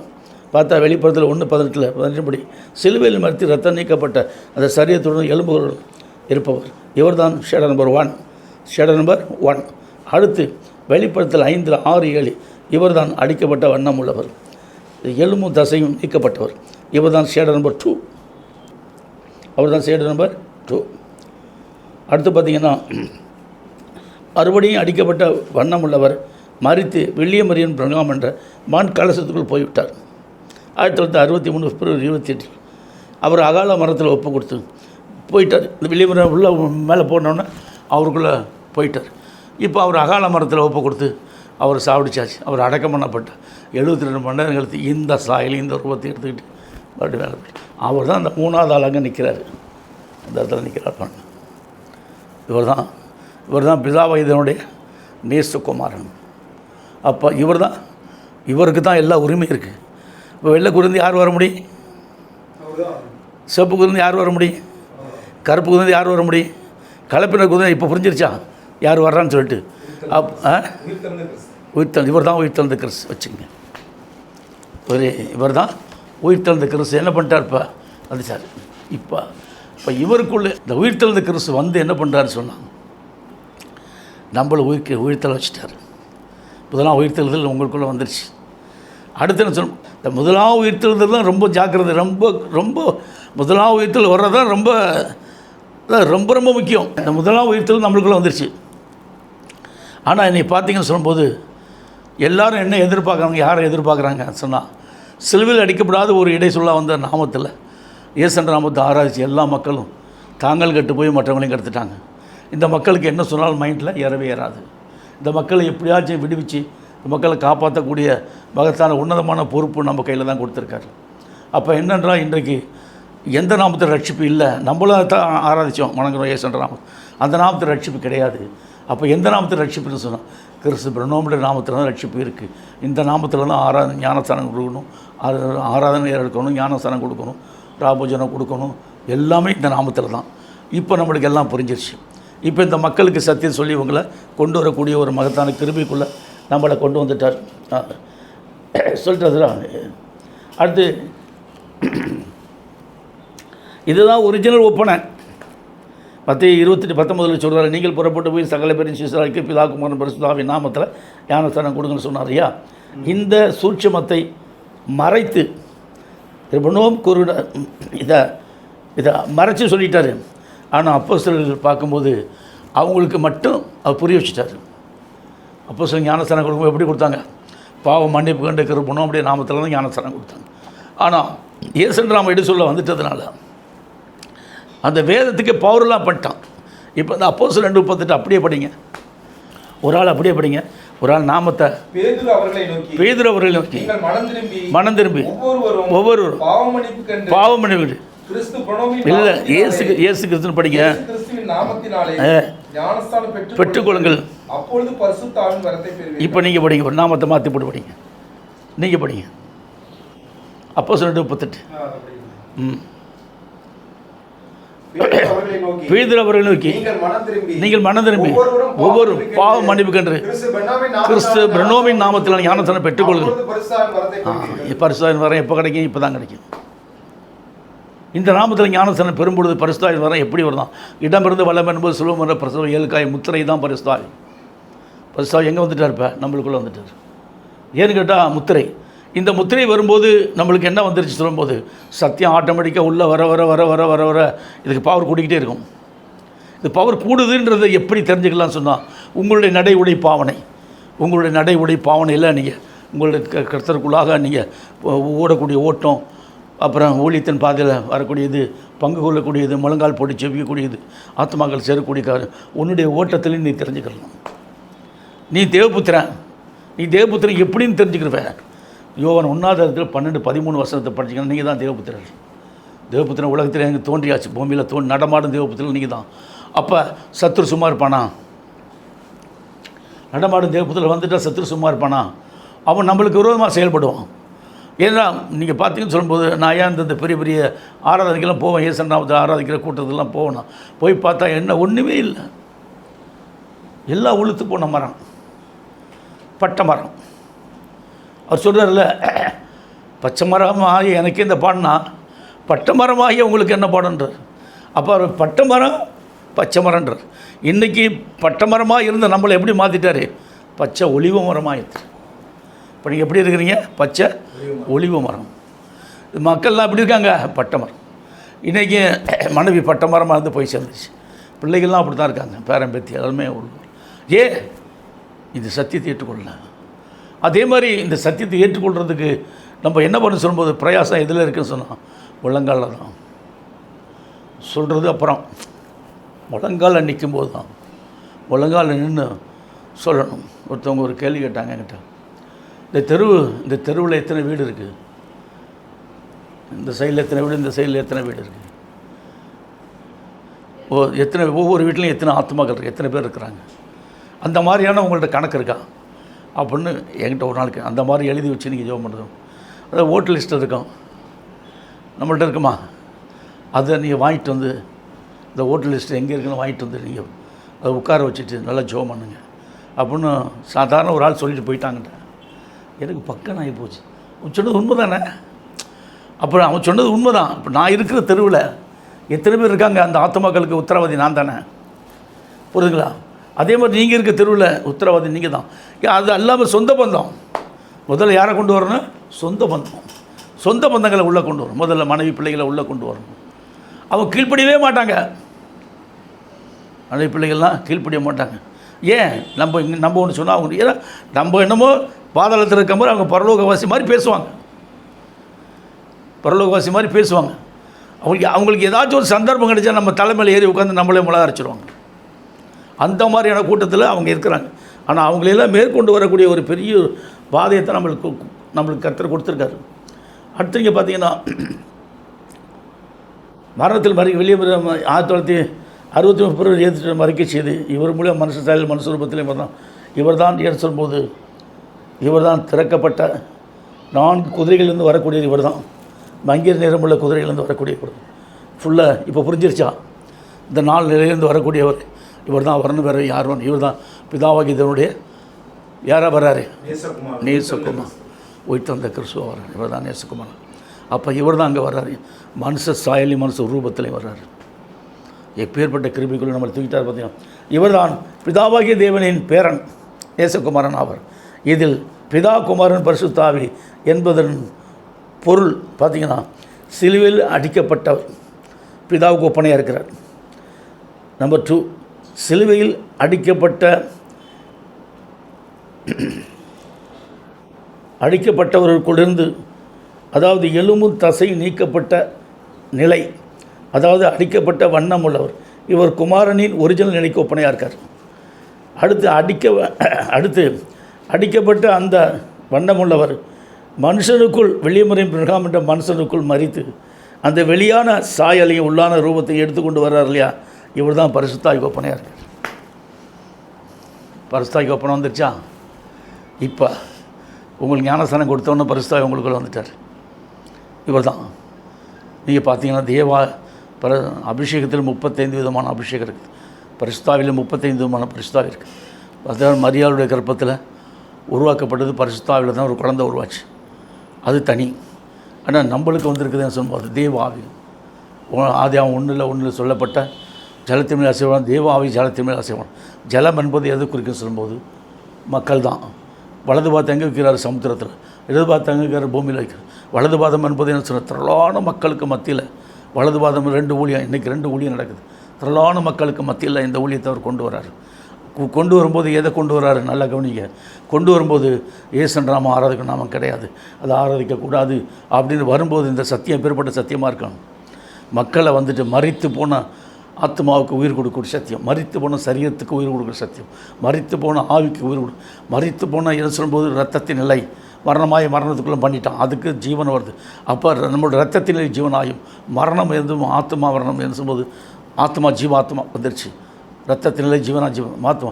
பார்த்தா வெளிப்புறத்தில் 1:18 படி சிலுவையில் மறுத்து ரத்தம் நீக்கப்பட்ட அந்த சரீரத்துடன் எலும்புகள் இருப்பவர் இவர் தான் ஷேடர் நம்பர் 1. அடுத்து வெளிப்படத்தில் 5:6-7 இவர் தான் அடிக்கப்பட்ட வண்ணம் உள்ளவர், எலும்பும் தசையும் நீக்கப்பட்டவர் இவர் தான் ஷேடர் நம்பர் 2. அவர் தான் ஷேடர் நம்பர் 2. அடுத்து பார்த்திங்கன்னா மறுபடியும் அடிக்கப்பட்ட வண்ணம் உள்ளவர் மரித்து வில்லியம் மரியன் பிரங்காம் என்ற மான் கலசத்துக்குள் போய்விட்டார். 1963 பிப்ரவரி 28 அவர் அகால மரத்தில் ஒப்பு கொடுத்து போயிட்டார். இந்த வில்லியம் உள்ள மேலே போனோன்னே அவருக்குள்ளே போயிட்டார். இப்போ அவர் அகால மரத்தில் ஒப்பு கொடுத்து அவர் சாப்பிடுச்சாச்சு. அவர் அடக்கம் பண்ணப்பட்ட 72 மணி நேரம் கழித்து இந்த சாயலையும் இந்த ரூபத்தை எடுத்துக்கிட்டு மறுபடியும் மேலே போயிட்டு அவர் தான் அந்த 3வது ஆள் அங்கே நிற்கிறார். அந்த இடத்துல நிற்கிறார். இவர் தான் பிதாவாகியதனுடைய நேசகுமாரன். அப்போ இவருக்கு தான் எல்லா உரிமையும் இருக்குது. இப்போ வெள்ளை குருந்தி யார் வர முடியும்? சிவப்பு குருந்தி யார் வர முடியும்? கருப்பு குருந்தி யார் வர முடியும்? கலப்பின குருந்தி இப்போ புரிஞ்சிருச்சா யார் வர்றான்னு சொல்லிட்டு? இவர் தான் உயிர்த்தெழுந்த கிறிஸ்து வச்சுங்க. இவர் தான் உயிர்த்தெழுந்த கிறிஸ்து என்ன பண்ணிட்டார்? இப்போ அது சார் இப்போ இவருக்குள்ளே இந்த உயிர்த்தெழுந்த கிறிஸ்து வந்து என்ன பண்ணுறாருன்னு சொன்னாங்க, நம்மளை உயிர்த்தெழ வச்சுட்டார். முதலாம் உயிர்த்தெழுதல் உங்களுக்குள்ளே வந்துருச்சு. அடுத்து என்ன சொல்லணும்? இந்த முதலாம் உயிர்த்தெழுதல் தான் ரொம்ப ஜாக்கிரதை, ரொம்ப முதலாம் உயிர்த்தெழுதல் வர்றது தான் ரொம்ப ரொம்ப முக்கியம். இந்த முதலாம் உயிர்த்தெழுதல் நம்மளுக்குள்ளே வந்துருச்சு. ஆனால் இன்னைக்கு பார்த்தீங்கன்னு சொல்லும்போது எல்லோரும் என்ன எதிர்பார்க்குறாங்க? யாரை எதிர்பார்க்குறாங்க சொன்னால், சிலுவையில் அடிக்கப்படாத ஒரு இடை சொல்ல வந்த நாமத்தில் இயேசுன்ற நாமத்தை ஆராய்ச்சி எல்லா மக்களும் தாங்கள் கெட்டு போய் மற்றவங்களையும் கெடுத்துட்டாங்க. இந்த மக்களுக்கு என்ன சொன்னாலும் மைண்டில் ஏறவே ஏறாது. இந்த மக்களை எப்படியாச்சும் விடுவிச்சு இந்த மக்களை காப்பாற்றக்கூடிய மகத்தான உன்னதமான பொறுப்பு நம்ம கையில் தான் கொடுத்துருக்காரு. அப்போ என்னென்றால் இன்றைக்கு எந்த நாமத்தில் ரட்சிப்பு இல்லை. நம்மளும் தான் ஆராதித்தோம், வணங்குறோம் இயேசுன்ற நாமம். அந்த நாமத்தில் ரட்சிப்பு கிடையாது. அப்போ எந்த நாமத்தில் ரட்சிப்புன்னு சொன்னால் கிறிஸ்து பிரணவமுடைய நாமத்தில் தான் ரட்சிப்பு இருக்குது. இந்த நாமத்தில் தான் ஞானஸ்தானம் கொடுக்கணும், ஆராதனை எடுக்கணும், ஞானஸ்தானம் கொடுக்கணும், ராபோஜனம் கொடுக்கணும், எல்லாமே இந்த நாமத்தில் தான். இப்போ நம்மளுக்கு எல்லாம் புரிஞ்சிருச்சு. இப்போ இந்த மக்களுக்கு சத்தியம் சொல்லி இவங்களை கொண்டு வரக்கூடிய ஒரு மகத்தான கிருபைக்குள்ளே நம்மளை கொண்டு வந்துட்டார். சொல்லிட்டு அடுத்து இதுதான் ஒரிஜினல் ஒப்பனை. 28:19 சொல்கிறாரு, நீங்கள் புறப்பட்டு போய் சகல பேரின் சீசராக்கி பிதா குமாரன் பரிசுத்தாவின் நாமத்தில் ஞானஸ்தானம் கொடுங்கன்னு சொன்னார். ஐயா, இந்த சூட்சமத்தை மறைத்து திருப்பணம் இதை மறைச்சி சொல்லிட்டார். ஆனால் அப்போஸ்தலர்கள் பார்க்கும்போது அவங்களுக்கு மட்டும் அவர் புரிய வச்சுட்டார். அப்போஸ்தலர் ஞானஸ்தானம் கொடுக்கும்போது எப்படி கொடுத்தாங்க? பாவம் மன்னிப்பு கண்டு கிருபணும் அப்படியே நாமத்தில் தான் ஞானஸ்தானம் கொடுத்தாங்க. ஆனால் இயேசுன்ற நாம எடுத்து சொல்ல வந்துட்டதுனால அந்த வேதத்துக்கு பவர்லாம் பண்ணிட்டான். இப்போ இந்த அப்போஸ்தலர் 2:38 அப்படியே படிங்க. ஒரு ஆள் அப்படியே படிங்க. ஒரு ஆள் நாமத்தை பேதுரு அவர்களை நோக்கி மனம் திரும்பி ஒவ்வொருவரும் பாவம் மன்னிப்பு இல்லை இயேசு கிறிஸ்துன்னு படிங்க, பெற்றுக்கொள்ளுங்கள். இப்போ நீங்கள் படிங்க, ஒரு நாமத்தை மாற்றி போட்டு படிங்க. நீங்கள் படிங்க அப்போஸ்தலர் 2:38. அவர்களை நோக்கி பேதுரு நோக்கி நீங்கள் மனம் திரும்பி ஒவ்வொரு பாவ மன்னிப்பு கண்டு கிறிஸ்து பிரனோவின் நாமத்தில் ஞானஸ்நானம் பெற்றுக்கொள்ளுங்கள். பரிசுத்தாவின் வரம் எப்போ கிடைக்கும்? இப்போ தான் கிடைக்கும். இந்த நாமத்தில் ஞானஸ்நானம் பெறும்பொழுது பரிசுத்தாவின் வரம் எப்படி வருதான்? இடமிருந்து வல்லம் என்பது சுலபம் என்ற பிரசவம் ஏழுக்காய் முத்திரை தான் பரிசுத்தாவி. பரிசுத்தாவி எங்கே வந்துட்டார்? இப்போ நம்மளுக்குள்ளே வந்துட்டார். ஏன்னு கேட்டால் முத்திரை. இந்த முத்திரை வரும்போது நம்மளுக்கு என்ன வந்துருச்சு சொல்லும்போது சத்தியம் ஆட்டோமேட்டிக்காக உள்ளே வர வர வர வர வர வர இதுக்கு பவர் கூட்டிக்கிட்டே இருக்கும். இது பவர் கூடுதுன்றதை எப்படி தெரிஞ்சுக்கலாம்னு சொன்னால் உங்களுடைய நடை உடை பாவனை, உங்களுடைய நடை உடை பாவனையில் நீங்கள் உங்களுடைய கர்த்தருக்குள்ளாக நீங்கள் ஓடக்கூடிய ஓட்டம், அப்புறம் ஊழியத்தின் பாதையில் வரக்கூடியது, பங்கு கொள்ளக்கூடியது, முழங்கால் போட்டு செவிக்கக்கூடியது, ஆத்மாக்கள் சேரக்கூடிய உன்னுடைய ஓட்டத்திலையும் நீ தெரிஞ்சுக்கலாம். நீ தேவபுத்திரன் எப்படின்னு தெரிஞ்சுக்கிறவ? யோவான் 1 12-13 வருஷத்தை படிச்சிங்கன்னா நீங்கள் தான் தேவபுத்திரர். தேவபுத்திரன் உலகத்தில் எனக்கு தோன்றியாச்சு, பூமியில் நடமாடும் தேவபுத்திரன் நீங்கள் தான். அப்போ சத்துரு சும்மா இருப்பானா? நடமாடும் தேவபுத்திரன் வந்துட்டால் சத்துரு சும்மா இருப்பானா? அவன் நம்மளுக்கு விரோதமாக செயல்படுவான். ஏன்னா நீங்கள் பார்த்தீங்கன்னு சொல்லும்போது நான் ஏன் இந்த பெரிய பெரிய ஆராதனைக்கெல்லாம் போவேன், ஏசன் நாமத்தை ஆராதிக்கிற கூட்டத்துலாம் போவேன். போய் பார்த்தா என்ன ஒன்றுமே இல்லை, எல்லாம் உளுத்து போன மரம், பட்டை மரம். அவர் சொல்கிறார்ல, பச்சை மரமாகி எனக்கு இந்த பாடனா பட்டை மரமாகி உங்களுக்கு என்ன பாடன்றார். அப்போ அவர் பட்டை மரம் பச்சை மரன்றார். இன்றைக்கி பட்டை மரமாக இருந்த நம்மளை எப்படி மாற்றிட்டார்? பச்சை ஒலிவ மரமாகிடுது. இப்போ நீங்கள் எப்படி இருக்கிறீங்க? பச்சை ஒலிவ மரம். மக்கள்லாம் எப்படி இருக்காங்க? பட்டை மரம். இன்றைக்கி மனைவி பட்டை மரமாக இருந்து போய் சேர்ந்துச்சு. பிள்ளைகள்லாம் அப்படி தான் இருக்காங்க, பேரம்பேத்தி எல்லாருமே. இந்த சத்தியத்தை ஏற்றுக்கொள்ளல. அதே மாதிரி இந்த சத்தியத்தை ஏற்றுக்கொள்கிறதுக்கு நம்ம என்ன பண்ண சொல்லும்போது பிரயாசம் எதில் இருக்குன்னு சொன்னால் முழங்காலில் தான் சொல்கிறது. அப்புறம் முழங்காலில் நிற்கும்போது தான், முழங்காலில் நின்று சொல்லணும். ஒருத்தவங்க ஒரு கேள்வி கேட்டாங்க என்கிட்ட, இந்த தெருவில் எத்தனை வீடு இருக்குது? இந்த சைடில் எத்தனை வீடு, இந்த சைடில் எத்தனை வீடு இருக்குது? ஒவ்வொரு வீட்லேயும் எத்தனை ஆத்மாக்கள் இருக்குது, எத்தனை பேர் இருக்கிறாங்க? அந்த மாதிரியான உங்கள்கிட்ட கணக்கு இருக்கா அப்படின்னு என்கிட்ட ஒரு நாளைக்கு அந்த மாதிரி எழுதி வச்சு நீங்கள் ஜெபம் பண்ணுறோம். அதாவது ஓட்டு லிஸ்ட்டு இருக்கும் நம்மள்ட்ட இருக்குமா? அதை நீங்கள் வாங்கிட்டு வந்து இந்த ஓட்டு லிஸ்ட்டு எங்கே இருக்குன்னு வாங்கிட்டு வந்து நீங்கள் அதை உட்கார வச்சுட்டு நல்லா ஜெபம் பண்ணுங்க அப்படின்னு சாதாரண ஒரு ஆள் சொல்லிட்டு போயிட்டாங்கட்ட. எனக்கு பக்கம் ஆகி போச்சு. அவன் சொன்னது உண்மை தானே? அப்புறம் அவன் சொன்னது உண்மை தான். இப்போ நான் இருக்கிற தெருவில் எத்தனை பேர் இருக்காங்க? அந்த ஆத்மாக்களுக்கு உத்தரவாதி நான் தானே. புரியுதுங்களா? அதே மாதிரி நீங்கள் இருக்க தெருவில் உத்தரவாதி நீங்கள் தான். அது அல்லாமல் சொந்த பந்தம் முதல்ல யாரை கொண்டு வரணும்? சொந்த பந்தங்களை உள்ளே கொண்டு வரணும். முதல்ல மனைவி பிள்ளைகளை உள்ளே கொண்டு வரணும். அவங்க கீழ்ப்படியவே மாட்டாங்க. மனைவி பிள்ளைகள்லாம் கீழ்ப்படிய மாட்டாங்க. ஏன்? நம்ம ஒன்று சொன்னால் அவங்க, ஏன்னா நம்ம என்னமோ பாதாளத்தில் இருக்க மாதிரி அவங்க பரலோகவாசி மாதிரி பேசுவாங்க. அவங்களுக்கு ஏதாச்சும் ஒரு சந்தர்ப்பம் கிடைச்சா நம்ம தலைமையில் ஏறி உட்காந்து நம்மளே மிளகா அரைச்சிடுவாங்க. அந்த மாதிரியான கூட்டத்தில் அவங்க இருக்கிறாங்க. ஆனால் அவங்களெல்லாம் மேற்கொண்டு வரக்கூடிய ஒரு பெரிய பாதையத்தை நம்மளுக்கு கர்த்தர் கொடுத்துருக்காரு. அடுத்து இங்கே பார்த்தீங்கன்னா மரணத்தில் வெளியே 1963 பிப்ரவரி 7 மறிக்கை செய்து இவர் மூலம் மனுஷ சாயல் மனுஷ ரூபத்தில் இவர் தான் ஏன் சொல்லும்போது இவர் தான் திறக்கப்பட்ட 4 குதிரைகளிலிருந்து வரக்கூடியது இவர் தான். மங்கிர் நிறமுள்ள குதிரைகளிலிருந்து வரக்கூடிய ஃபுல்லாக இப்போ புரிஞ்சிருச்சா? இந்த 4 நிலையிலேருந்து வரக்கூடியவர் இவர் தான். வரணும் வேறு யார் வரணும்? இவர் தான் பிதாவாகி இதனுடைய யாராக வர்றாரு? நேசகுமார். உயிர்த்த அந்த கிறிஸ்துவ வர்றார். இவர் தான் நேசகுமார். அப்போ இவர் தான் அங்கே வர்றாரு. மனுஷ சாயலையும் மனுஷ ரூபத்திலையும் வர்றாரு. எப்பேற்பட்ட கிருபிக்குள்ள நம்மளை தூக்கிட்டார் பார்த்தீங்கன்னா. இவர் தான் பிதாவாகிய தேவனின் பேரன் நேசகுமாரன் ஆவர். இதில் பிதா குமாரன் பரிசுத்தாவி என்பதன் பொருள் பார்த்திங்கன்னா சிலுவையில் அடிக்கப்பட்டவர் பிதாவுக்கு ஒப்பனையாக இருக்கிறார். நம்பர் 2, சிலுவையில் அடிக்கப்பட்டவர்களுக்குள்ளிருந்து, அதாவது எலும்பும் தசை நீக்கப்பட்ட நிலை, அதாவது அடிக்கப்பட்ட வண்ணம் உள்ளவர். இவர் குமாரனின் ஒரிஜினல் நிலைக்கு ஒப்பனையாக இருக்கார். அடுத்து அடிக்கப்பட்ட அந்த வண்ணமுள்ளவர் மனுஷனுக்குள் வெளியமுறை பிரகாம் என்ற மனுஷனுக்குள் மறித்து அந்த வெளியான சாயலையும் உள்ளான ரூபத்தை எடுத்துக்கொண்டு வர்றார் இல்லையா? இவர் தான் பரிசுத்தாவிக்கு ஒப்பனையாக இருக்கார். பரிசுத்தாவிக்கு ஒப்பனை வந்துருச்சா? இப்போ உங்களுக்கு ஞானஸ்தானம் கொடுத்தோன்னே பரிசுத்தாவி உங்களுக்குள்ள வந்துட்டார். இவர் தான். நீங்கள் பார்த்தீங்கன்னா அபிஷேகத்தில் 35 விதமான அபிஷேகம் இருக்குது. பரிசுத்தாவியில் 35 விதமான பரிசுத்தாவி இருக்குது. அதாவது மரியாளுடைய கர்ப்பத்தில் உருவாக்கப்பட்டது பரிசுத்தாவியில் தான் ஒரு குழந்தை உருவாச்சு, அது தனி. ஆனால் நம்மளுக்கு வந்திருக்குதுன்னு சொல்லும்போது தேவ ஆவி, ஆதியாகமம் 1:1 சொல்லப்பட்ட ஜலத்தின் மேல் அசைவான், தேவ ஆவி ஜலத்தின் மேல் அசைவான். ஜலம் என்பது எது குறிக்கும் சொல்லும்போது மக்கள் தான். வலது பாதம் எங்கே வைக்கிறார்? சமுத்திரத்தில். இடது பாதம் எங்கே வைக்கிறார்? பூமியில் வைக்கிறார். வலது பாதம் என்பது என்ன சொல்ல, திரளான மக்களுக்கு மத்தியில் வலது பாதம் 2 ஊழியம், இன்றைக்கி 2 ஊழியம் நடக்குது. திரளான மக்களுக்கு மத்தியில் இந்த ஊழியத்தை அவர் கொண்டு வர்றார். கொண்டு வரும்போது எதை கொண்டு வர்றாரு? நல்லா கவனிங்க. கொண்டு வரும்போது ஏசன் நாமம் ஆராதிக்க நாமம் கிடையாது, அதை ஆராதிக்கக்கூடாது அப்படின்னு வரும்போது இந்த சத்தியம் எப்பேற்பட்ட சத்தியமாக இருக்கணும். மக்களை வந்துட்டு மரித்து போன ஆத்மாவுக்கு உயிர் கொடுக்குற சத்தியம், மரித்து போன சரீரத்துக்கு உயிர் கொடுக்குற சத்தியம், மரித்து போன ஆவிக்கு உயிர் கொடு, மரித்து போன எது சொல்லும்போது ரத்தத்தின் நிலை மரணமாய் மரணத்துக்குள்ளே பண்ணிட்டான், அதுக்கு ஜீவன் வருது. அப்போ நம்மளோட ரத்தத்தின் நிலை ஜீவனாயும், மரணம் இருந்தும் ஆத்மா மரணம் என்று சொல்லும்போது ஆத்மா ஜீவாத்மா வந்துருச்சு. ரத்தத்தின் நிலை ஜீவனா ஜீவன் ஆத்மா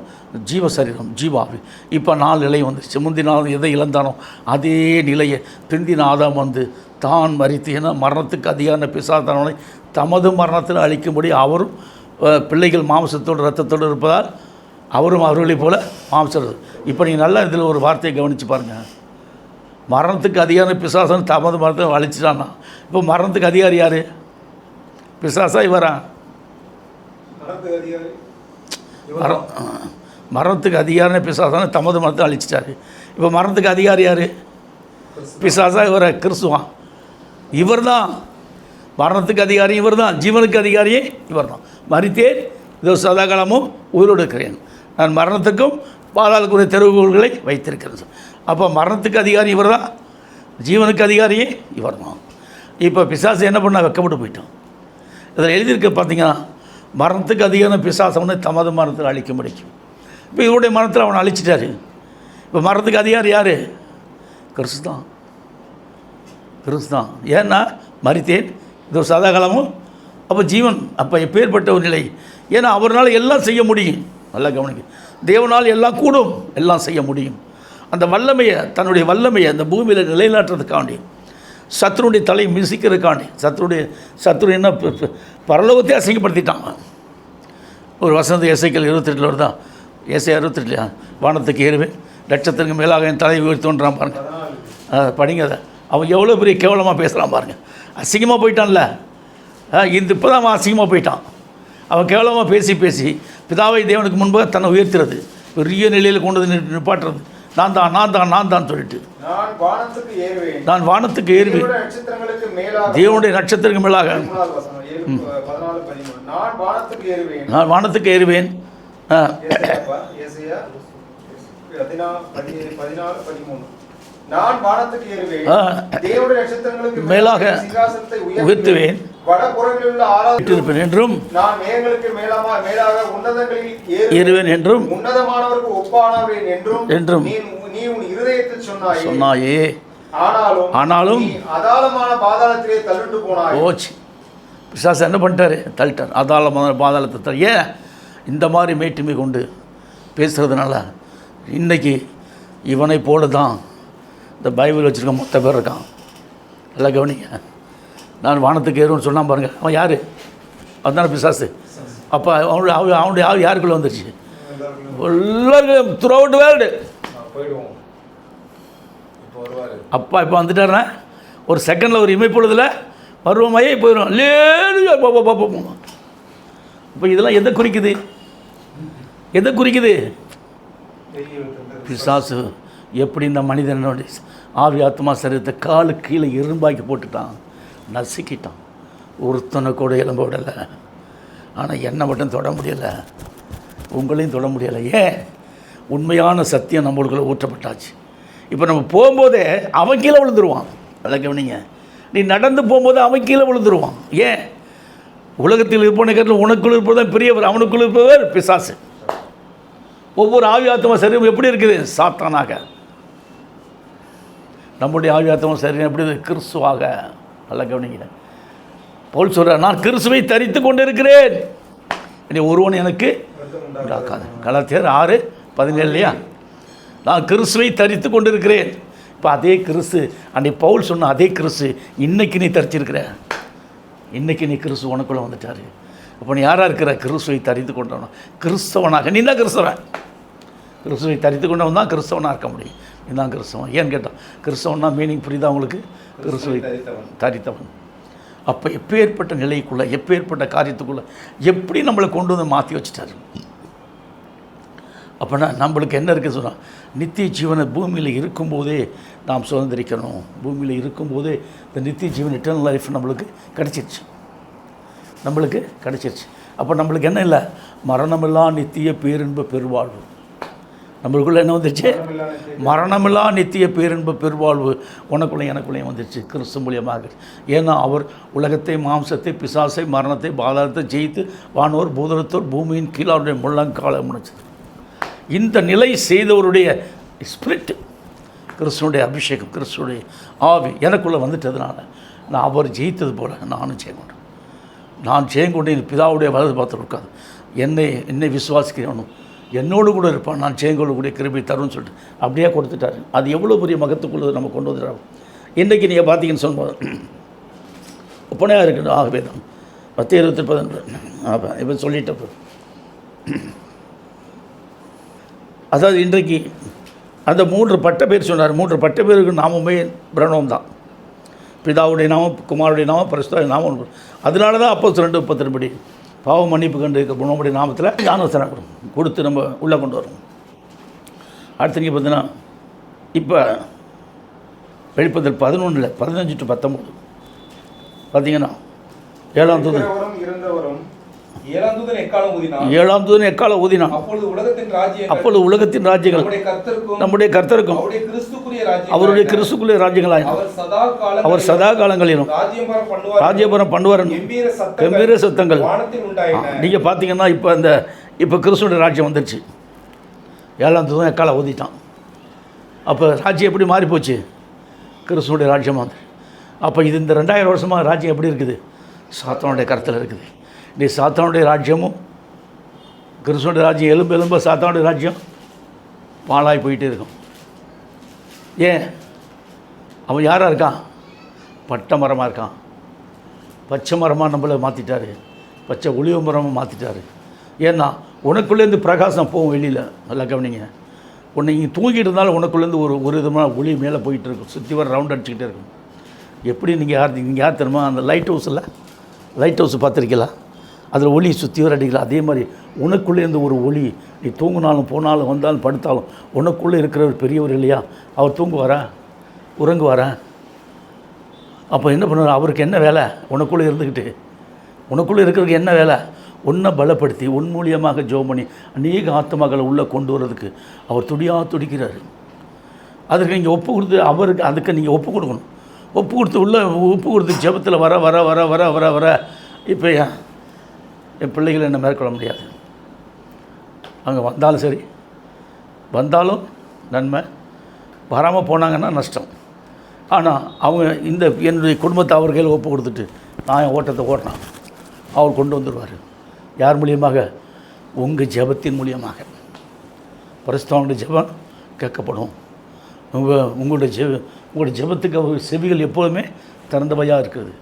ஜீவ சரீரம் ஜீவாவி. இப்போ 4 நிலை வந்துருச்சு. முந்தினாலும் எதை இழந்தானோ அதே நிலையை பிந்தின ஆதாம் வந்து தான் மரித்து, ஏன்னா மரணத்துக்கு அதிகார பிசாசானவனை தமது மரணத்தில் அழிக்கும்படி அவரும் பிள்ளைகள் மாம்சத்தோடு ரத்தத்தோடு இருப்பதால் அவரும் அவர்களைப் போல மாம்சம். இப்போ நீங்கள் நல்லா இதில் ஒரு வார்த்தையை கவனித்து பாருங்கள். மரணத்துக்கு அதிகார பிசாசன் தமது மரணத்தை அழிச்சிட்டான்னா இப்போ மரணத்துக்கு அதிகாரி யார்? பிசாசா இவரா? மரணத்துக்கு அதிகாரம் பிசாசான தமது மரணத்தை அழிச்சிட்டாரு. இப்போ மரணத்துக்கு அதிகாரி யார்? பிசாசா இவரை? கிறிஸ்துவான். இவர் தான் மரணத்துக்கு அதிகாரி, இவர் தான் ஜீவனுக்கு அதிகாரியே இவர் தான். மரித்தேன், இதோ சதாகாலமும் உயிரோடு இருக்கிறேன், நான் மரணத்துக்கும் பாதாளக்குரிய தெருவுகளை வைத்திருக்கிறேன். அப்போ மரணத்துக்கு அதிகாரி இவர் தான், ஜீவனுக்கு அதிகாரியே இவர் தான். இப்போ பிசாசு என்ன பண்ணால் வெக்கப்பட்டு போயிட்டோம். இதில் எழுதியிருக்க பார்த்தீங்கன்னா மரணத்துக்கு அதிகாரம் பிசாசவனை தமது மரணத்தில் அழிக்க முடிக்கும். இப்போ இவருடைய மரணத்தில் அவனை அழிச்சிட்டாரு. இப்போ மரணத்துக்கு அதிகாரி யார்? கிறிஸ்து தான். கிறிஸ்து தான். ஏன்னா மரித்தேன், இது சதாகாலமும், அப்போ ஜீவன். அப்போ எப்பேற்பட்ட ஒரு நிலை! ஏன்னா அவரால் எல்லாம் செய்ய முடியும். நல்லா கவனிக்க, தேவனால் எல்லாம் கூடும், எல்லாம் செய்ய முடியும். அந்த வல்லமையை, தன்னுடைய வல்லமையை அந்த பூமியில் நிலைநாட்டுறதுக்காண்டி, சத்ருடைய தலை மிசிக்கிறதுக்காண்டி, சத்ரு என்ன பரலோகத்தை அசிங்கப்படுத்திட்டான். ஒரு வசந்த இசைக்கல் 28 வருதான், ஏசை 68 வானத்துக்கு ஏறுவேன், லட்சத்திற்கு மேலாக என் தலை உயர்த்தோன்றான் பாருங்கள். படிங்க அதை. அவன் எவ்வளோ பெரிய கேவலமாக பேசுகிறான் பாருங்கள். அசிங்கமாக போயிட்டான்ல, இப்போ தான் அவன் அசிங்கமாக போயிட்டான். அவன் கேவலமாக பேசி பேசி பிதாவை தேவனுக்கு முன்பாக தன்னை உயர்த்துறது, பெரிய நிலையில் கொண்டு வந்து நிப்பாட்டுறது, நான் தான் சொல்லிட்டு நான் வானத்துக்கு ஏறுவேன், தேவனுடைய நட்சத்திரங்களுக்கு மேலாக நான் வானத்துக்கு ஏறுவேன். மேலாக உயர்த்துவேன் என்றும் ஏறுவேன் என்றும் என்றும் சொன்னாயே. ஆனாலும் போச்சு. பிசாசு என்ன பண்ணிட்டாரு? தள்ளிட்டார். அதாளமான பாதாளத்தை. ஏன் இந்த மாதிரி மேட்டுமை கொண்டு பேசுகிறதுனால இன்றைக்கி இவனை போல தான் இந்த பைபிள் வச்சுருக்க மொத்த பேர் இருக்கான். நல்லா கவனிங்க. நான் வானத்துக்கு ஏறுன்னு சொன்னான் பாருங்கள், அவன் யார்? அதுதானே பிசாசு. அப்போ அவனுடைய ஆள் யாருக்குள்ளே வந்துருச்சு? எல்லாருக்கும் த்ரூ அவுட் வேர்ல்டு. அப்பா இப்போ வந்துட்டாருன்னா ஒரு செகண்டில் ஒரு இமைப்பொழுதில் பருவமாயே போயிடும். லேடு இப்போ இதெல்லாம் எதை குறிக்குது? எதை குறிக்குது? பிசாசு எப்படி இந்த மனிதனுடைய ஆவி ஆத்மா சரீரத்தை காலு கீழே இரும்பாக்கி போட்டுட்டான், நசுக்கிட்டான். ஒருத்தனை கூட எலும்ப விடலை. ஆனால் என்னை மட்டும் தொட முடியலை, உங்களையும் தொட முடியலை. ஏன்? உண்மையான சத்தியம் நம்மளுக்குள்ளே ஊற்றப்பட்டாச்சு. இப்போ நம்ம போகும்போதே அவன் கீழே விழுந்துருவான். அதை கவனிங்க. நீ நடந்து போகும்போது அவன் கீழே விழுந்துருவான். ஏன்? உலகத்தில் இருப்பவனை கேட்டால் உனக்குள் இருப்பதுதான் பெரியவர், அவனுக்குள் இருப்பவர் பிசாசு. ஒவ்வொரு ஆவி ஆத்மா சரீரம் எப்படி இருக்குது? சாத்தானாக. நம்முடைய ஆவி ஆத்மா சரீரம் எப்படி இருக்குது? கிறிஸ்துவாக. நல்லா கவனிங்க. பவுல் சொல்கிறார், நான் கிறிஸ்துவை தரித்து கொண்டு இருக்கிறேன், இனி ஒருவன் எனக்கு உண்டாக்காது. கலாத்தியர் 6:17 இல்லையா? நான் கிறிஸ்துவை தரித்து கொண்டு இருக்கிறேன். இப்போ அதே கிறிஸ்து, அன்றைக்கு பவுல் சொன்ன அதே கிறிஸ்து இன்னைக்கு நீ தரிச்சிருக்கிற. இன்றைக்கி நீ கிறிஸ்து உனக்குள்ளே வந்துட்டார். அப்போ நீ யாராக இருக்கிற? கிறிஸ்துவை தரித்து கொண்டவன், கிறிஸ்தவனாக. நீ தான் கிறிஸ்தவன். கிறிஸ்துவை தரித்து கொண்டவன் தான் கிறிஸ்தவனாக இருக்க முடியும். நீ தான் கிறிஸ்தவன். ஏன்னு கேட்டால் கிறிஸ்தவன்னா மீனிங் புரியுதா உங்களுக்கு? கிறிஸ்துவை தரித்தவன். அப்போ எப்பேற்பட்ட நிலைக்குள்ளே, எப்பேற்பட்ட காரியத்துக்குள்ளே எப்படி நம்மளை கொண்டு வந்து மாற்றி வச்சுட்டாரு. அப்போனா நம்மளுக்கு என்ன இருக்குது சொன்னால், நித்திய ஜீவனை பூமியில் இருக்கும்போதே நாம் சுதந்திரிக்கணும். பூமியில் இருக்கும்போதே இந்த நித்திய ஜீவன் இட்டர்னல் லைஃப் நம்மளுக்கு கிடச்சிருச்சு. அப்போ நம்மளுக்கு என்ன இல்லை? மரணமில்லா நித்திய பேரின்ப பெருவாழ்வு. நம்மளுக்குள்ளே என்ன வந்துருச்சு? மரணமில்லா நித்திய பேரின்ப பெருவாழ்வு உனக்குள்ளே எனக்குள்ளேயும் வந்துருச்சு கிறிஸ்து மூலியமாக. ஏன்னா அவர் உலகத்தை, மாம்சத்தை, பிசாசை, மரணத்தை, பாதாளத்தை ஜெயித்து வானோர் பூதரத்தோர் பூமியின் கீழாருடைய முள்ளங்காலை முடிச்சது. இந்த நிலை செய்தவருடைய ஸ்பிரிட், கிறிஸ்துவனுடைய அபிஷேகம், கிறிஸ்துவனுடைய ஆவி எனக்குள்ளே வந்துட்டதுனால நான் அவர் ஜெயித்தது போல் நானும் ஜெயங்கொண்டேன். நான் ஜெயங்கொண்டேன். பிதாவுடைய வலது பார்த்து இருக்காது. என்னை விசுவாசிக்கிறவனும் என்னோடு கூட இருப்பான், நான் ஜெயங்கொள்ளக்கூடிய கிருபை தரும்னு சொல்லிட்டு அப்படியே கொடுத்துட்டாரு. அது எவ்வளோ பெரிய மகத்துக்குள்ளது நம்ம கொண்டு வந்துடுறோம். இன்றைக்கி நீங்கள் பார்த்தீங்கன்னு சொல்லும்போது ஒப்பனையாக இருக்குது. ஆகவே தான் 10:11 இப்போ சொல்லிட்டப்போ, அதாவது இன்றைக்கு அந்த 3 பட்ட பேர் சொன்னார். 3 பட்ட பேருக்கு நாமமே பிரணவம் தான். பிதாவுடைய நாமம், குமாருடைய நாமம், பரிசுத்த நாமம். அதனால தான் அப்போஸ்தலர் 2:32 படி பாவ மன்னிப்பு கண்டு நம்முடைய நாமத்தில் ஞானஸ்நானம் கொடுத்து நம்ம உள்ளே கொண்டு வரோம். அடுத்து நீங்கள் பார்த்தீங்கன்னா இப்போ வெளிப்படுத்தல் 11 15 to 19 பார்த்தீங்கன்னா 7ஆம் தூதன் எக்காலம் ஊதினான். அப்பொழுது உலகத்தின் ராஜ்யங்கள் நம்முடைய கர்த்தருக்கும் அவருடைய கிறிஸ்துக்குரிய ராஜ்யங்களாயின. அவர் சதா காலங்களிலும் ராஜ்யபாரம் பண்ணுவார். கம்பீர சத்தங்கள். நீங்கள் பார்த்தீங்கன்னா இப்போ கிறிஸ்துடைய ராஜ்யம் வந்துடுச்சு. 7ஆம் தூதன் எக்காலம் ஊதிட்டான். அப்போ ராஜ்யம் எப்படி மாறிப்போச்சு? கிறிஸ்துடைய ராஜ்யம் வந்து. அப்போ இது இந்த 2000 வருஷமாக ராஜ்யம் எப்படி இருக்குது? சாத்தானுடைய கருத்தில் இருக்குது. நீ சாத்தானுடைய ராஜ்யமும் கிறிஸ்துவனுடைய ராஜ்யம் எலும்ப சாத்தானுடைய ராஜ்யம் பாழாய் போயிட்டே இருக்கும். ஏன்? அவன் யாராக இருக்கான்? பட்டை மரமாக இருக்கான். பச்சை மரமாக நம்மளை மாற்றிட்டாரு. பச்சை ஒளிவு மரமாக மாற்றிட்டாரு. ஏன்னா உனக்குள்ளேருந்து பிரகாசம் போகும் வெளியில். நல்லா கவனிங்க. உன்னை இங்கே தூங்கிட்டு இருந்தாலும் உனக்குள்ளேருந்து ஒரு விதமான ஒளி மேலே போயிட்டு இருக்கும். சுற்றி வர ரவுண்ட் அடிச்சுக்கிட்டே இருக்கும். எப்படி நீங்கள் யார் தெரியுமா? அந்த லைட் ஹவுஸ் பார்த்துருக்கீங்களா? அதில் ஒளி சுற்றி வர அடிக்கலாம். அதே மாதிரி உனக்குள்ளேருந்து ஒரு ஒளி. நீ தூங்கினாலும் போனாலும் வந்தாலும் படுத்தாலும் உனக்குள்ளே இருக்கிற ஒரு பெரியவர் இல்லையா? அவர் தூங்குவாரா? உறங்குவாரா? அப்போ என்ன பண்ணுவார்? அவருக்கு என்ன வேலை? உனக்குள்ளே இருந்துக்கிட்டு உனக்குள்ளே இருக்கிறதுக்கு என்ன வேலை? உன்னை பலப்படுத்தி உன் மூலியமாக ஜெபம் பண்ணி அநேக ஆத்மாக்களை உள்ளே கொண்டு வர்றதுக்கு அவர் துடிக்கிறார். அதற்கு நீங்கள் ஒப்பு கொடுத்து அதுக்கு நீங்கள் ஒப்பு கொடுக்கணும். ஒப்பு கொடுத்து ஜெபத்தில் வர வர வர வர வர வர இப்போ என் பிள்ளைகள் என்னை மேற்கொள்ள முடியாது. அங்கே வந்தாலும் சரி, வந்தாலும் நன்மை, வராமல் போனாங்கன்னா நஷ்டம். ஆனால் அவங்க என்னுடைய குடும்பத்தை அவர் கையில் ஒப்பு கொடுத்துட்டு நான் என் ஓட்டத்தை ஓட்டினான், அவர் கொண்டு வந்துடுவார். யார் மூலியமாக? உங்கள் ஜெபத்தின் மூலியமாக. பரிசுத்தவானுடைய ஜெபம் கேட்கப்படும். உங்களுடைய ஜெபத்துக்கு அவர் செவிகள் எப்போதுமே திறந்தவையாக இருக்குது.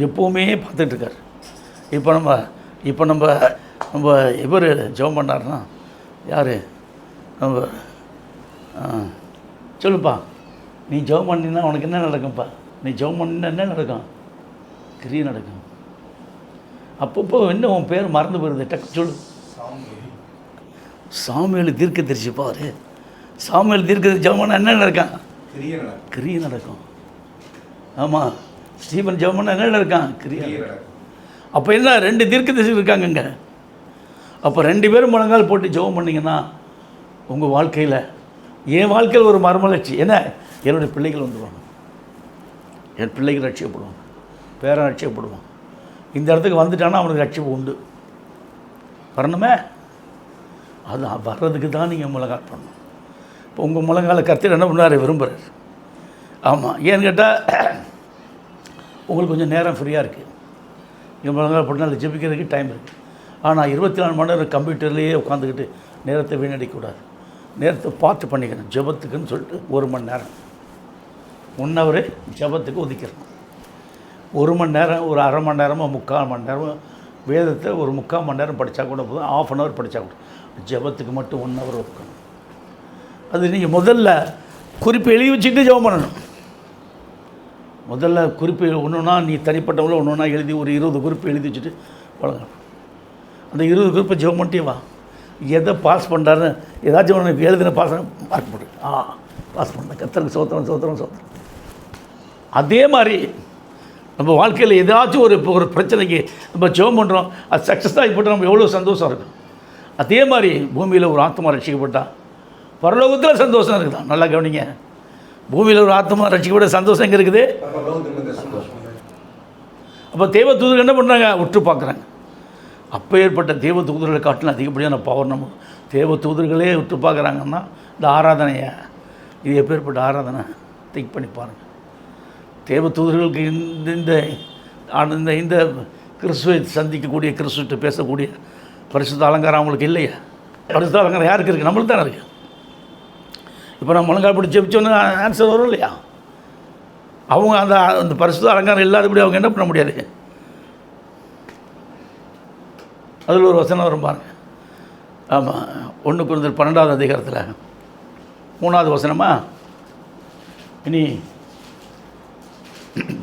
எப்போவுமே பார்த்துட்ருக்கார். இப்போ நம்ம இவர் ஜெபம் பண்ணார்னா யார்? நம்ம சொல்லுப்பா, நீ ஜெபம் பண்ணினா உனக்கு என்ன நடக்கும்ப்பா? நீ ஜெபம் பண்ணினா என்ன நடக்கும்? கிரியை நடக்கும். அப்பப்போ என்ன உன் பேர் மறந்து போயிருது, டக்கு சொல்லு. சாமுவேல் தீர்க்கதரிசி பாரு. சாமுவேல் தீர்க்கதரிசி ஜெபம் பண்ணால் என்ன நடக்கும்? கிரியை நடக்கும். ஆமாம், ஸ்டீபன் ஜெபம் பண்ணால் என்ன நடக்கும்? கிரியை நடக்கும். அப்போ என்ன, 2 தீர்க்கதரிசி இருக்காங்கங்க. அப்போ 2 பேரும் முழங்கால் போட்டு ஜெபம் பண்ணிங்கன்னா உங்கள் வாழ்க்கையில், என் வாழ்க்கையில் ஒரு மறுமலர்ச்சி. என்ன? என்னுடைய பிள்ளைகள் வந்துடுவாங்க. என் பிள்ளைகள் ரட்சிக்கப்படுவாங்க, பேரன் ரட்சிக்கப்படுவான். இந்த இடத்துக்கு வந்துட்டானா அவனுக்கு ரட்சிப்பு உண்டு. வரணுமே, அது வர்றதுக்கு தான் நீங்கள் முழங்கால் பண்ணணும். இப்போ உங்கள் முழங்கால கர்த்தர் என்ன பண்ணார்? விரும்புகிறார். ஆமாம், ஏன்னு கேட்டால் உங்களுக்கு கொஞ்சம் நேரம் ஃப்ரீயாக இருக்குது. நீங்கள் முழங்கால் போட்டால் ஜெபிக்கிறதுக்கு டைம் இருக்குது. ஆனால் 24 மணி நேரம் கம்ப்யூட்டர்லேயே உட்காந்துக்கிட்டு நேரத்தை வீணடிக்கக்கூடாது. நேரத்தை பார்த்து பண்ணிக்கணும். ஜெபத்துக்குன்னு சொல்லிட்டு 1 மணி நேரம் 1 ஹவர் ஜெபத்துக்கு ஒதுக்கிறோம். 1 மணி நேரம், ஒரு அரை மணி நேரமோ 3/4 மணி நேரமோ வேதத்தை ஒரு 3/4 மணி நேரம் படித்தா கூட போதும், 1/2 அன் ஹவர் படித்தா கூட. ஜெபத்துக்கு மட்டும் 1 ஹவர் இருக்கணும். அது நீங்கள் முதல்ல குறிப்பு எழுதி வச்சுட்டு ஜெபம் பண்ணணும். முதல்ல குறிப்பு ஒன்றுனா நீ தனிப்பட்டவங்கள ஒன்றுனா எழுதி ஒரு 20 குறிப்பு எழுதி வச்சுட்டு வழங்கணும். அந்த 20 குறிப்பை ஜெபம் பண்ணிட்டே வா. எதை பாஸ் பண்ணுறாருன்னு ஏதாச்சும் ஒன்று எழுதின பாஸ் மார்க் போடு. பாஸ் பண்ண கர்த்தருக்கு சோத்திரம். அதே மாதிரி நம்ம வாழ்க்கையில் ஏதாச்சும் ஒரு பிரச்சனைக்கு நம்ம ஜெபம் பண்ணுறோம், அது சக்ஸஸ் ஆகி போட்டால் நம்ம எவ்வளோ சந்தோஷம் இருக்கும். அதே மாதிரி பூமியில் ஒரு ஆத்மா ரட்சிக்கப்பட்டால் பரலோகத்தில் சந்தோஷம் இருக்குதான். நல்லா கவனிங்க. பூமியில் ஒரு ஆத்மா ரட்சிக்கப்பட்ட சந்தோஷம் எங்கே இருக்குது? அப்போ தேவ தூதர்கள் என்ன பண்ணுறாங்க? உற்று பார்க்குறாங்க. அப்போ ஏற்பட்ட தேவ தூதர்களை காட்டிலும் அதிகப்படியான பவர் நம்ம தேவ தூதர்களே உற்று பார்க்குறாங்கன்னா இந்த ஆராதனையை, இது எப்பேற்பட்ட ஆராதனை திங்க் பண்ணி பாருங்கள். தேவ தூதர்களுக்கு இந்த இந்த கிறிஸ்துவை சந்திக்கக்கூடிய, கிறிஸ்துவிட்ட பேசக்கூடிய பரிசுத்த அலங்காரம் அவங்களுக்கு இல்லையா? பரிசுத்த அலங்காரம் யாருக்கு இருக்குது? நம்மளுக்கு தானே இருக்குது. இப்போ நம்ம முழங்கால் பிடிச்சி ஜெபிச்சோன்னு ஆன்சர் வரும் இல்லையா? அவங்க அந்த பரிசுத்த அலங்காரம் இல்லாதபடி அவங்க என்ன பண்ண முடியாது. அதில் ஒரு வசனம் வரும் பாருங்க. ஆமாம், 1 கொரிந்தியர் 12வது அதிகாரத்தில் 3வது வசனமா, இனி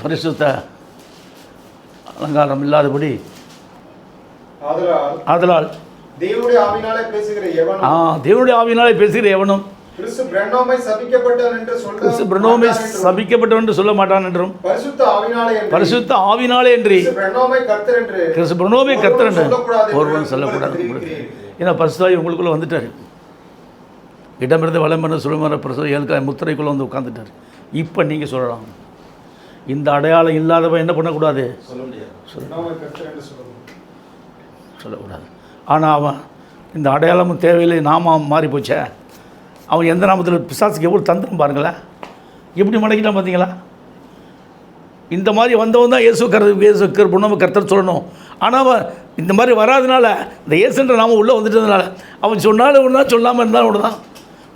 பரிசுத்த அலங்காரம் இல்லாதபடி ஆதலால் தேவனுடைய ஆவியினாலே பேசுகிற எவனும் கிறிஸ்து பிரணோமை சபிக்கப்பட்டவன் என்று சொல்ல மாட்டான் என்றும் பரிசுத்த ஆவியினாலே என்று கிறிஸ்து பிரணோமை கர்த்தர் என்று ஒருவன் சொல்லக்கூடாது. ஏன்னா பரிசுத்தாவி உங்களுக்குள்ளே வந்துட்டார். இடமிருந்து வளமிருந்து சுழமர பிரசவ 7 முத்திரைக்குள்ளே வந்து உட்காந்துட்டார். இப்போ நீங்கள் சொல்லலாம், இந்த அடையாளம் இல்லாதவன் என்ன பண்ணக்கூடாது? சொல்லக்கூடாது. ஆனால் அவன் இந்த அடையாளமும் தேவையில்லை, நாமம் மாறி போச்சே. அவன் எந்த நாமத்தில் பிசாசுக்கு எவ்வளோ தந்திரம் பாருங்களேன், எப்படி மடக்கிட்டான் பார்த்தீங்களா? இந்த மாதிரி வந்தவன் தான் இயேசு கர்த்தர் சொல்லணும். ஆனால் அவன் இந்த மாதிரி வராதனால, இந்த இயேசுன்ற நாமம் உள்ளே வந்துட்டதுனால, அவன் சொன்னாலும் ஒன்று தான், சொல்லாமல் இருந்தாலும் ஒன்று தான்.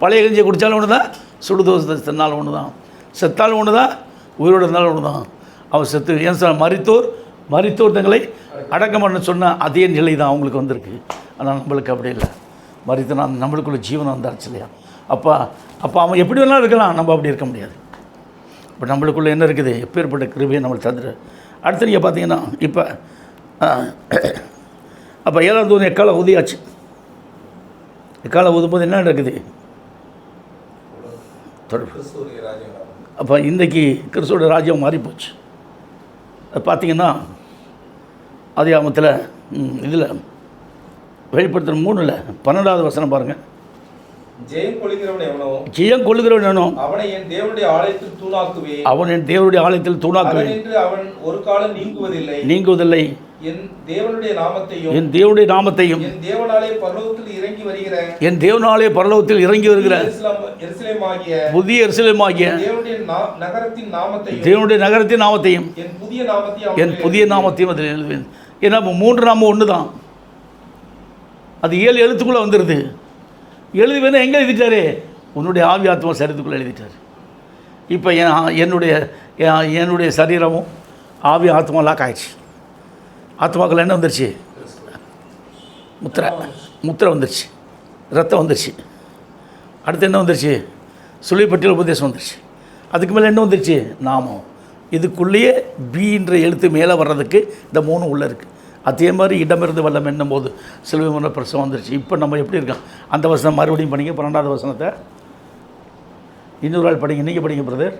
பழைய கஞ்சியை குடித்தாலும் ஒன்று தான், சுடுதோசை தின்னாலும் ஒன்று தான், செத்தாலும் ஒன்று தான், உயிரோடு இருந்தாலும் ஒன்று தான். அவன் செத்து ஏன் சார் மரித்தோர் தங்களை அடக்கம் பண்ண சொன்ன அதே நிலை தான் அவங்களுக்கு வந்திருக்கு. ஆனால் நம்மளுக்கு அப்படி இல்லை. மரித்தனா நம்மளுக்குள்ள ஜீவனம் வந்தாச்சு இல்லையா? அப்போ அவன் எப்படி வேணாலும் இருக்கலாம், நம்ம அப்படி இருக்க முடியாது. இப்போ நம்மளுக்குள்ளே என்ன இருக்குது? எப்பேற்பட்ட கிருபையை நம்மளுக்கு தந்துடு. அடுத்து நீங்கள் பார்த்தீங்கன்னா இப்போ அப்போ 7ஆம் தூதன் எக்கால ஊதியாச்சு. எக்கால ஊதும்போது என்ன நடக்குது? அப்போ இன்றைக்கி கிறிஸ்துவோட ராஜ்யம் மாறிப்போச்சு. அது பார்த்தீங்கன்னா ஆதியாகமத்தில் இதில் வெளிப்படுத்துகிற 3ல் 12வது வசனம் பாருங்கள். ஜெயம் கொள்ளுகிறவன் எவனோ அவனை என் தேவனுடைய ஆலயத்தில் தூணாக்குவேன். அவன் ஒரு காலம் நீங்குவதில்லை. என் தேவனுடைய நாமத்தையும் என் தேவனாலே பரலோகத்தில் இறங்கி வருகிற புதிய எருசலேமாகிய தேவனுடைய நகரத்தின் நாமத்தையும் என் புதிய நாமத்தையும் அதில் எழுதுவேன். ஏன்னா 3 நாமம் ஒன்று தான். அது 7 எழுத்துக்குள்ளே வந்துடுது. எழுதுவேன்னா எங்கே எழுதிட்டாரு? உன்னுடைய ஆவி ஆத்மா சரீரத்துக்குள்ளே எழுதிட்டார். இப்போ என்னுடைய சரீரமும் ஆவி ஆத்மாலாம் காய்ச்சி, ஆத்மாக்கள் என்ன வந்துருச்சு? முத்திரை வந்துருச்சு, ரத்தம் வந்துருச்சு. அடுத்து என்ன வந்துருச்சு? சுழிப்பட்டியல் உபதேசம் வந்துருச்சு. அதுக்கு மேலே என்ன வந்துருச்சு? நாமம். இதுக்குள்ளேயே பீன்ற எழுத்து மேலே வர்றதுக்கு இந்த 3 உள்ளே இருக்குது. அதே மாதிரி இடமிருந்து வல்லம் என்னும் போது சிலுவை பிரசவம் வந்துருச்சு. இப்போ நம்ம எப்படி இருக்கோம்? அந்த வசனம் மறுபடியும் படிங்க, 12வது வசனத்தை இன்னொரு ஆள் படிங்க. நீங்கள் படிங்க பிரதர்.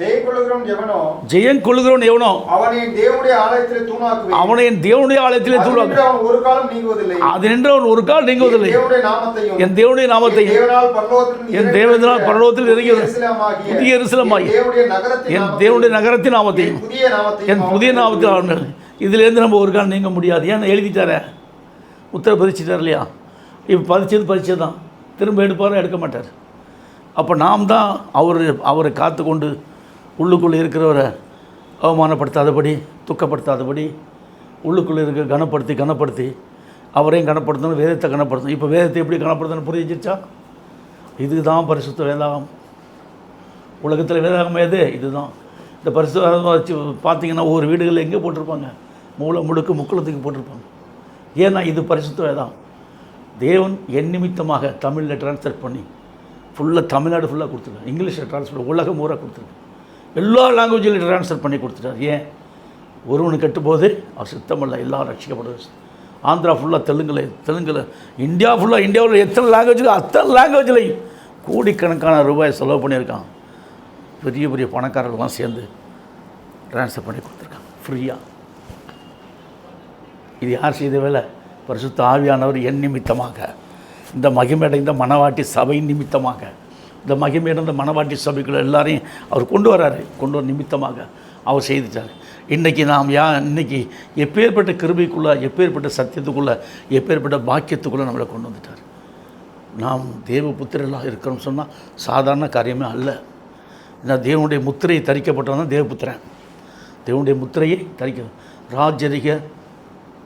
ஜெயம் கொள்ளுகிறவன் எவனோ அவனை என் தேவனுடைய ஆலயத்திலே தூணாக்குவேன். அது நின்று அவன் ஒரு கால் நீங்குவதில்லை. என் தேவனுடைய நாமத்தையும் என் தேவனால் பரலோகத்தில் இறங்கி புதிய எருசலேமாகி என் தேவனுடைய நகரத்தின் நாமத்தையும் என் புதிய நாமத்தில் அவர்கள். இதுலேருந்து நம்ம ஒரு கால் நீங்க முடியாது. ஏன்னா எழுதிட்டார, உத்தரவு பதிச்சிட்டார் இல்லையா? இப்போ பதிச்சது தான், திரும்ப எடுக்க மாட்டார். அப்போ நாம் தான் அவரை காத்து கொண்டு உள்ளுக்குள்ளே இருக்கிறவரை அவமானப்படுத்தாதபடி, துக்கப்படுத்தாதபடி, உள்ளுக்குள்ளே இருக்க கனப்படுத்தி அவரையும் கனப்படுத்தணும், வேதத்தை கனப்படுத்தணும். இப்போ வேதத்தை எப்படி கனப்படுத்தணும் புரிஞ்சிருச்சா? இதுதான் பரிசுத்த வேதாகம். உலகத்தில் வேதாகம் எது? இதுதான். இந்த பரிசுத்த வச்சு பார்த்தீங்கன்னா ஒவ்வொரு வீடுகளில் எங்கே போட்டிருப்பாங்க, மூளை முழுக்க முக்குளத்துக்கு போட்டிருப்பாங்க. ஏன்னா இது பரிசுத்த வேதம். தேவன் என் நிமித்தமாக தமிழில் ட்ரான்ஸ்லேட் பண்ணி ஃபுல்லாக தமிழ்நாடு ஃபுல்லாக கொடுத்துருக்காரு. இங்கிலீஷில் ட்ரான்ஸ்லேட் உலகம் ஊராக கொடுத்துருக்கு. எல்லா லாங்குவேஜிலையும் ட்ரான்ஸ்லேட் பண்ணி கொடுத்துட்டார். ஏன்? ஒருவனு கட்டும்போது அவர் சித்தமில்லை, எல்லோரும் ரட்சிக்கப்படுவது. ஆந்திரா ஃபுல்லாக தெலுங்கில் இந்தியாவில் எத்தனை லாங்குவேஜில் அத்தனை லாங்குவேஜ்லையும் கோடிக்கணக்கான ரூபாய் செலவு பண்ணியிருக்கான். பெரிய பெரிய பணக்காரர்கள்லாம் சேர்ந்து ட்ரான்ஸ்ஃபர் பண்ணி கொடுத்துருக்காங்க ஃப்ரீயாக. இது யார் செய்த வேலை? பரிசுத்த ஆவியானவர் என் நிமித்தமாக, இந்த மகிமையடைந்த மணவாட்டி சபை நிமித்தமாக, இந்த மகிமையடைந்த மணவாட்டி சபைக்குள்ள எல்லாரையும் அவர் கொண்டு வர நிமித்தமாக அவர் செய்துட்டார். இன்றைக்கி இன்றைக்கி எப்பேற்பட்ட கிருபைக்குள்ளே, எப்பேற்பட்ட சத்தியத்துக்குள்ளே, எப்பேற்பட்ட பாக்கியத்துக்குள்ளே நம்மளை கொண்டு வந்துட்டார். நாம் தேவ புத்திரர்களாக இருக்கிறோம்னு சொன்னால் சாதாரண காரியமே அல்ல. நான் தேவனுடைய முத்திரையை தரிக்கப்பட்டவன் தான் தேவபுத்திரன். தேவனுடைய முத்திரையை ராஜரிக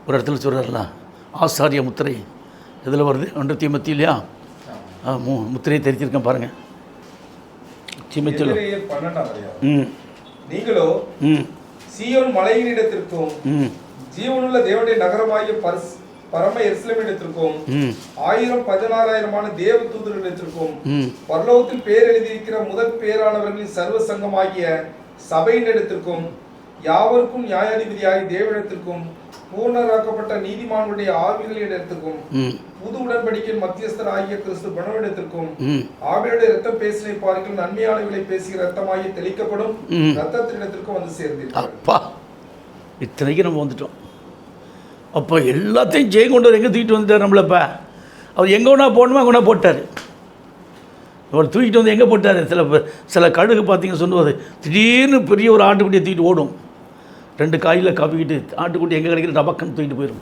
ஒரு இடத்துல சொல்கிறார்ல, ஆசாரிய முத்திரை எதில் வருது? 1 தீமோத்தேயுலையா? முத்திரையை தரித்திருக்கேன் பாருங்கள். தீமோத்தேயு 12. நீங்களோ சீயோன் மலையினிடத்திற்கும் ஜீவனுள்ள தேவனுடைய நகரமாகிய பரம எருசலேமிடத்திற்கும் 1000-16,000 தேவ தூதர்களிடத்திற்கும் பரலோகத்தில் பேர் எழுதியிருக்கிற முதல் பேரானவர்களின் சர்வ சங்கமாகிய சபையினிடத்திற்கும் யாவருக்கும் நியாயாதிபதியாகி தேவனிடத்திற்கும் பூர்ணராக்கப்பட்ட நீதிமான்களுடைய ஆவிகளிடத்திற்கும் புது உடன்படிக்கையின் மத்தியஸ்தர் ஆகிய கிறிஸ்து பணவிடத்திற்கும் ஆவியுடைய ரத்தம் பேசினை பாருங்கள் நன்மையானவர்களை பேசுகிற ரத்தமாகி தெளிக்கப்படும் ரத்தத்தினிடத்திற்கும் வந்து சேர்ந்தீர்கள். அப்பா, இத்தனைக்கு நம்ம வந்துட்டோம். அப்போ எல்லாத்தையும் ஜெயம் கொண்டு எங்கே தூக்கிட்டு வந்துட்டார் நம்மளப்பா? அவர் எங்கே ஒன்றா போடணுமோ அங்கே ஒன்றா போட்டார். அவர் தூக்கிட்டு வந்து எங்கே போட்டார்? சில கழுகு பார்த்தீங்க சொல்லுவது, திடீர்னு பெரிய ஒரு ஆட்டுக்குட்டியை தூக்கிட்டு ஓடும். 2 காயில் கவிக்கிட்டு ஆட்டுக்குட்டி எங்கே கிடைக்கிற டபக்கன்னு தூக்கிட்டு போயிடும்.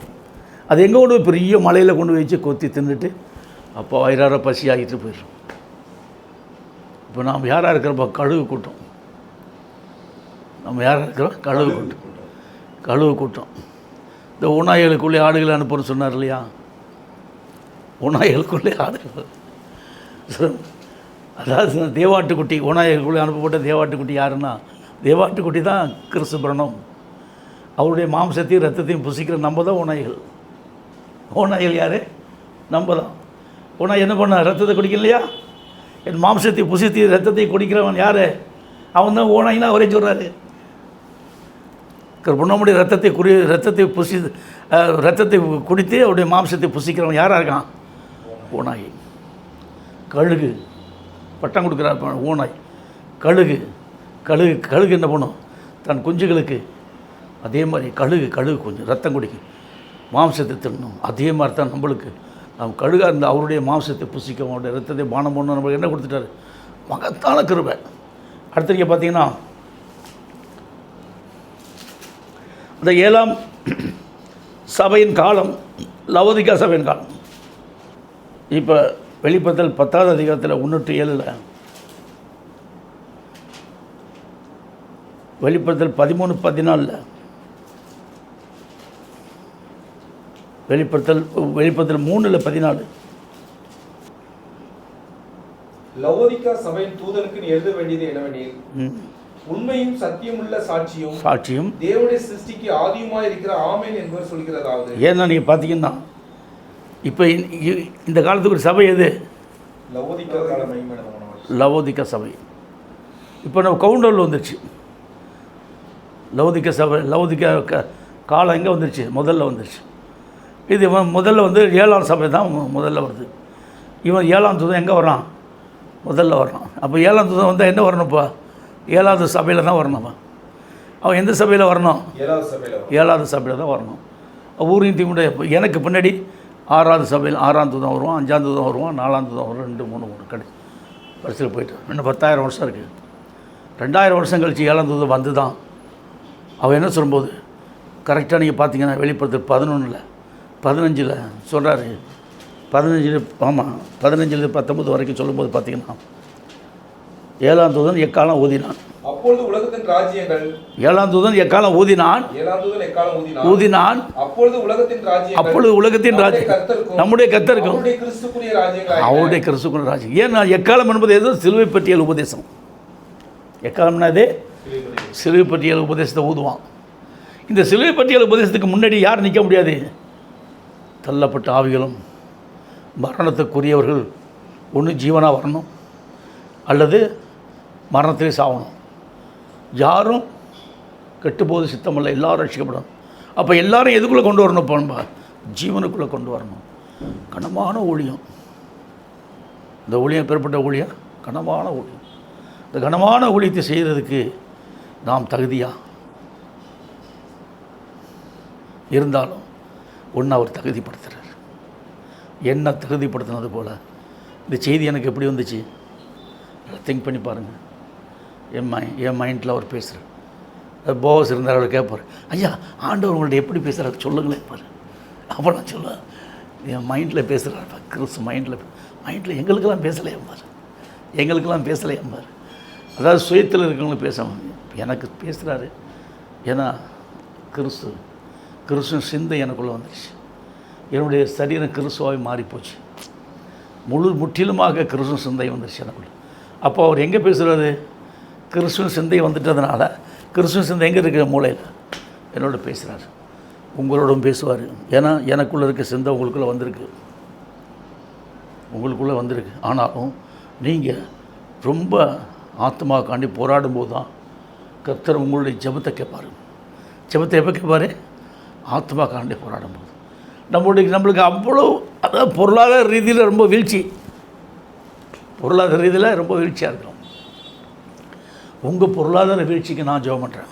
அது எங்கே கொண்டு போய் பெரிய மலையில் கொண்டு வச்சு கொத்தி தின்னுட்டு அப்போ வயிறார பசி ஆகிட்டு போயிடும். இப்போ நாம் யாராக இருக்கிறப்போ கழுகு கூட்டம். நம்ம யாராக இருக்கிறோம்? கழுகு கூட்டம். இந்த ஓநாய்களுக்குள்ளே ஆடுகளை அனுப்புன்னு சொன்னார் இல்லையா? ஓநாய்களுக்குள்ளே ஆடுகள், அதாவது தேவாட்டுக்குட்டி. ஓநாய்களுக்குள்ளே அனுப்பப்பட்ட தேவாட்டுக்குட்டி யாருன்னா, தேவாட்டுக்குட்டி தான் கிறிஸ்து பிரணம். அவருடைய மாம்சத்தையும் ரத்தத்தையும் புசிக்கிற நம்ம தான் ஓநாய்கள். ஓநாய்கள் யார்? நம்ம தான். ஓநாய் என்ன பண்ண? ரத்தத்தை குடிக்கலையா? என் மாம்சத்தை புசித்து ரத்தத்தை குடிக்கிறவன் யார்? அவன் தான் ஓநாய்னா அவரே சொல்கிறாரு. நம்முடைய ரத்தத்தை ரத்தத்தை குடித்து அவருடைய மாம்சத்தை புசிக்கிறவன் யாராக இருக்கான்? ஓநாய். கழுகு பட்டம் கொடுக்குறார் ஓநாய். கழுகு என்ன பண்ணும்? தன் குஞ்சுகளுக்கு அதே மாதிரி கழுகு கொஞ்சம் ரத்தம் குடிக்கும், மாம்சத்தை தின்னணும். அதே மாதிரி தான் நம்மளுக்கு நம்ம கழுகாக இருந்தால் அவருடைய மாம்சத்தை புசிக்கும், அவருடைய ரத்தத்தை பானம் பண்ணணும். நம்மளுக்கு என்ன கொடுத்துட்டாரு? மகத்தான கிருபை. அடுத்தது பார்த்தீங்கன்னா இந்த 7ஆம் சபையின் காலம் லவோதிக்கா சபையின் காலம். இப்போ வெளிப்படுத்தல் 10வது அதிகாரத்தில் 1-7, வெளிப்படுத்தல் 13-14, வெளிப்படுத்தல் 3-14. லவோதிக்கா சபையின் தூதனுக்கு நீ எழுத வேண்டியது என்னவெனில், உண்மையும் சத்தியமுள்ள சாட்சியும் தேவனுடைய சிருஷ்டிக்கு ஆதியுமாய் இருக்கிற ஆமென் என்பவர் சொல்கிறதாவது. ஏன்னா நீங்கள் பார்த்தீங்கன்னா இப்போ இந்த காலத்துக்கு ஒரு சபை எது? லவோதிக்கா சபை. இப்போ நம்ம கவுண்டரில் வந்துருச்சு லவோதிக்கா சபை. லவோதிக்கா காலம் எங்கே வந்துருச்சு? முதல்ல வந்துருச்சு. இது முதல்ல வந்து 7ஆம் சபை தான் முதல்ல வருது. இவன் 7ஆம் தூதன் எங்கே வரான்? முதல்ல வரான். அப்போ 7ஆம் தூதன் வந்தால் என்ன வரணும்ப்பா? 7வது சபையில் தான் வரணும். அவன் எந்த சபையில் வரணும்? 7வது சபையில் தான் வரணும். ஊரின் தீமுடைய எனக்கு பின்னாடி 6வது சபையில் 6ஆம் தூதன் வருவான், 5ஆம் தூதன் வருவான், 4ஆம் தூதன் வருவான், 2, 3 கடை வரிசையில் போய்ட்டு இன்னும் 10,000 வருஷம் இருக்குது. 2000 வருஷம் கழிச்சு 7ஆம் தூதன் வந்து தான் அவன் என்ன சொல்லும்போது கரெக்டாக நீங்கள் பார்த்தீங்கன்னா வெளிப்படுத்தல் 11-15 சொல்கிறாரு. 15-19 வரைக்கும் சொல்லும்போது பார்த்தீங்கன்னா 7ஆம் தூதன் எக்காலம் ஊதினான். அப்பொழுது உலகத்தின் ராஜ்யங்கள் 7ஆம் தூதன் எக்காலம் ஊதினான். அப்பொழுது உலகத்தின் ராஜ்யம் நம்முடைய கர்த்தருக்கும் அவருடைய கிறிஸ்துக்குரிய ராஜ்யம். ஏன்னா எக்காலம் என்பது ஏதோ சிலுவை பற்றியல் உபதேசம். எக்காலம்னா அது சிலுவை பட்டியல் உபதேசத்தை ஊதுவான். இந்த சிலுவை பட்டியல் உபதேசத்துக்கு முன்னாடி யார் நிற்க முடியாது? தள்ளப்பட்ட ஆவிகளும் மரணத்துக்குரியவர்கள் ஒன்று ஜீவனாக வரணும் அல்லது மரணத்திலே சாகணும். யாரும் கெட்டுப்போது சித்தமல்ல, எல்லாரும் ரட்சிக்கப்படணும். அப்போ எல்லாரும் எதுக்குள்ளே கொண்டு வரணும்? பண்பா ஜீவனுக்குள்ளே கொண்டு வரணும். கனமான ஊழியம். இந்த ஊழியம் பெறப்பட்ட ஊழியம் கனமான ஊழியம். இந்த கனமான ஊழியத்தை செய்கிறதுக்கு நாம் தகுதியாக இருந்தாலும் ஒன்று அவர் தகுதிப்படுத்துகிறார். என்ன தகுதிப்படுத்தினது போல் இந்த செய்தி எனக்கு எப்படி வந்துச்சு திங்க் பண்ணி பாருங்கள். என் மைண்டில் அவர் பேசுகிறார். போஸ் இருந்தார், அவர் கேட்பார், ஐயா ஆண்டவர் உங்கள்ட்ட எப்படி பேசுகிறார் சொல்லுங்களேன் பாரு. அப்போ நான் சொல்லுவேன், என் மைண்டில் பேசுகிறார் கிறிஸ்து மைண்டில் எங்களுக்கெல்லாம் பேசலையம்பார், எங்களுக்கெல்லாம் பேசலையம்பார். அதாவது சுயத்தில் இருக்கிறவங்களும் பேசணும், எனக்கு பேசுகிறாரு. ஏன்னா கிறிஸ்துவின் சிந்தை எனக்குள்ளே வந்துடுச்சு. என்னுடைய சரீரம் கிறிஸ்துவாக மாறிப்போச்சு. முற்றிலுமாக கிறிஸ்துவின் சிந்தை வந்துடுச்சு எனக்குள்ள. அப்போ அவர் எங்கே பேசுகிறாரு? கிறிஸ்துவின் சிந்தை வந்துட்டதுனால கிறிஸ்துவின் சிந்தை எங்கே இருக்கிற மூளையில் என்னோட பேசுகிறார். உங்களோடும் பேசுவார். ஏன்னா எனக்குள்ளே இருக்க சிந்தை உங்களுக்குள்ளே வந்திருக்கு. ஆனாலும் நீங்கள் ரொம்ப ஆத்மாக்காண்டி போராடும்போது தான் கர்த்தர் உங்களுடைய ஜெபத்தை கேட்பார். ஜெபத்தை எப்போ கேட்பார்? ஆத்மாக்காண்டி போராடும்போது. நம்மளுக்கு அவ்வளோ, அதாவது பொருளாதார ரீதியில் ரொம்ப வீழ்ச்சியாக இருக்கும். உங்கள் பொருளாதார வீழ்ச்சிக்கு நான் ஜெபம் பண்ணுறேன்.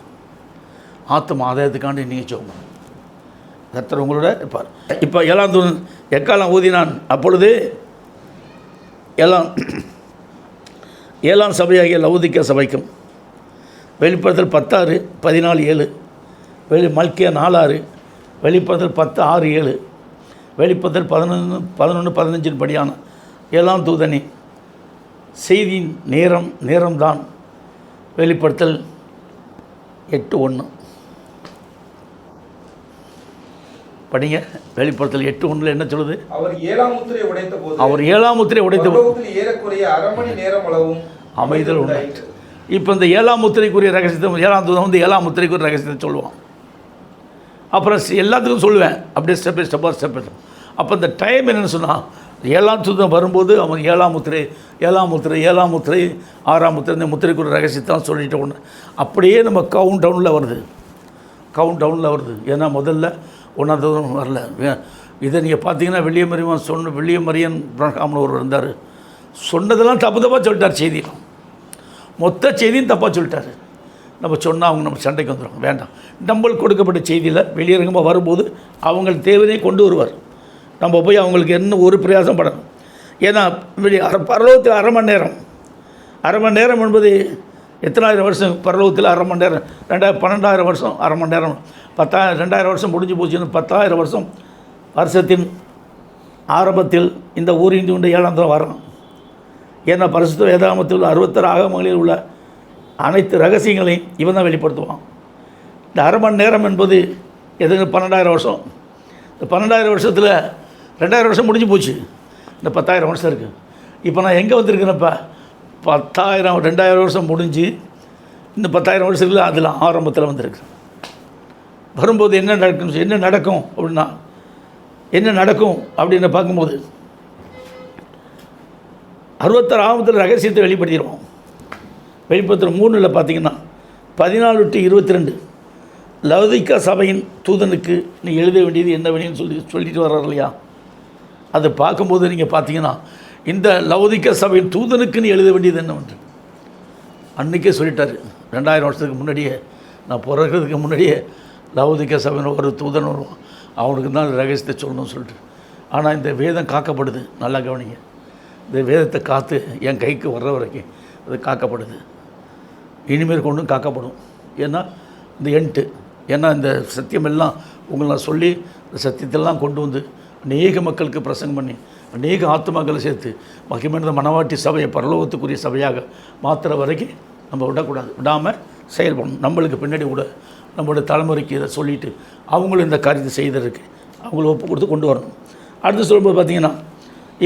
ஆத்மா ஆதாயத்துக்காண்டி நீங்கள் ஜெபம் பண்ணுங்க. கர்த்தர் உங்களோட இருப்பார். இப்போ 7ஆம் தூதன் எக்காலம் ஊதினான். அப்பொழுது 7ஆம் சபையாகிய லவோதிக்கா சபைக்கும் வெளிப்படுத்தல் 10:6-14:7, மல்கியா 4:6, வெளிப்படுத்தல் 10:6-7, வெளிப்படுத்தல் 11:15 படியான 7ஆம் தூதனின் செய்தியின் நேரம்தான் வெளிப்படுத்தல் 8:1 படிங்க. வெளிப்படுத்தல் 8:1 என்ன சொல்லுது? அவர் 7ஆம் முத்திரையை உடைத்தபோது ஏறக்குறைய அரை மணி நேரம் அளவும் அமைதல் உண்டாயிற்று. இப்போ இந்த 7ஆம் முத்திரைக்குரிய ரகசியத்தை 7ஆம் தூதன் வந்து 7ஆம் முத்திரைக்குரிய ரகசியத்தை சொல்லுவான். அப்புறம் எல்லாத்துக்கும் சொல்லுவேன், அப்படியே ஸ்டெப். அப்போ இந்த டைம் என்னென்னு சொன்னால், 7ஆம் தூதன் வரும்போது அவன் 7ஆம் முத்திரை 6ஆம் முத்திரை இந்த முத்திரைக்குரிய ரகசியத்தான் சொல்லிட்டு ஒன்று அப்படியே நம்ம கவுண்ட் டவுனில் வருது. ஏன்னா முதல்ல 1ஆம் தூதன் வரல. இதை நீங்கள் பார்த்தீங்கன்னா வில்லியம் மரியன் பிரகாம்னு ஒருவர் இருந்தார். சொன்னதெல்லாம் தப்பாக சொல்லிட்டார். செய்தியும் மொத்த செய்தியும் தப்பாக சொல்லிட்டார். நம்ம சொன்னால் அவங்க நம்ம சண்டைக்கு வந்துடுவாங்க. வேண்டாம். நம்மளுக்கு கொடுக்கப்பட்ட செய்தியில் வெளியரங்கமாக வரும்போது அவங்க தேவையை கொண்டு வருவார். நம்ம போய் அவங்களுக்கு என்ன ஒரு பிரயாசம் படணும். ஏன்னா பரலோகத்தில் அரை மணி நேரம் என்பது எத்தனாயிரம் வருஷம்? பரலோகத்தில் அரை மணி நேரம் 12,000 வருஷம். அரை மணி நேரம் 10,000, 2,000 வருஷம் முடிஞ்சு போச்சுன்னு 10,000 வருஷம். வருஷத்தின் ஆரம்பத்தில் இந்த ஊரின் 7ஆம் தூதன் வரும். ஏன்னா பரிசுத்த வேதாகமத்தில் 66 ஆகமங்களில் உள்ள அனைத்து ரகசியங்களையும் இவன் தான் வெளிப்படுத்துவான். இந்த அரை மணி நேரம் என்பது எதுக்கு? 12,000 வருஷம். இந்த 12,000 வருஷத்தில் 2,000 வருஷம் முடிஞ்சு போச்சு. இந்த 10,000 வருஷம் இருக்குது. இப்போ நான் எங்கே வந்திருக்கிறேன்ப்பா? 2,000 வருஷம் முடிஞ்சு இந்த 10,000 வருஷம் இல்லை, அதில் ஆரம்பத்தில் வந்திருக்கு. வரும்போது என்ன நடக்கும் அப்படின்னு பார்க்கும்போது 66 ஆகமத்தில் ரகசியத்தை வெளிப்படுத்திடுவோம். வெளிப்படுத்துகிற 3 பார்த்தீங்கன்னா 14-22 லவோதிக்கா சபையின் தூதனுக்கு நீ எழுத வேண்டியது என்ன வேணும்னு சொல்லிட்டு வர்றார் இல்லையா? அதை பார்க்கும்போது நீங்கள் பார்த்தீங்கன்னா இந்த லவோதிக்கா சபையின் தூதனுக்கு நீ எழுத வேண்டியது என்னவென்று அன்றைக்கே சொல்லிட்டார். 2000 வருஷத்துக்கு முன்னாடியே, நான் பிறக்கிறதுக்கு முன்னாடியே லவோதிக்கா சபையின் ஒரு தூதன் வருவான், அவனுக்கு தான் ரகசியத்தை சொல்லணும்னு சொல்லிட்டு. ஆனால் இந்த வேதம் காக்கப்படுது. நல்லா கவனிங்க. இந்த வேதத்தை காத்து என் கைக்கு வர்ற வரைக்கும் அது காக்கப்படுது. இனிமேல் கொண்டும் காக்கப்படும். ஏன்னா இந்த சத்தியமெல்லாம் உங்களை நான் சொல்லி இந்த சத்தியத்தெல்லாம் கொண்டு வந்து அநேக மக்களுக்கு பிரசங்கம் பண்ணி அநேக ஆத்மாக்களை சேர்த்து மகிமையான மனவாட்டி சபையை பரலோகத்துக்குரிய சபையாக மாற்றுற வரைக்கும் நம்ம விடாமல் செயல்படணும். நம்மளுக்கு பின்னாடி கூட நம்மளோட தலைமுறைக்கு இதை சொல்லிவிட்டு அவங்களும் இந்த காரியத்தை செய்ததற்கு அவங்கள ஒப்பு கொடுத்து கொண்டு வரணும். அடுத்து சொல்லும்போது பார்த்திங்கன்னா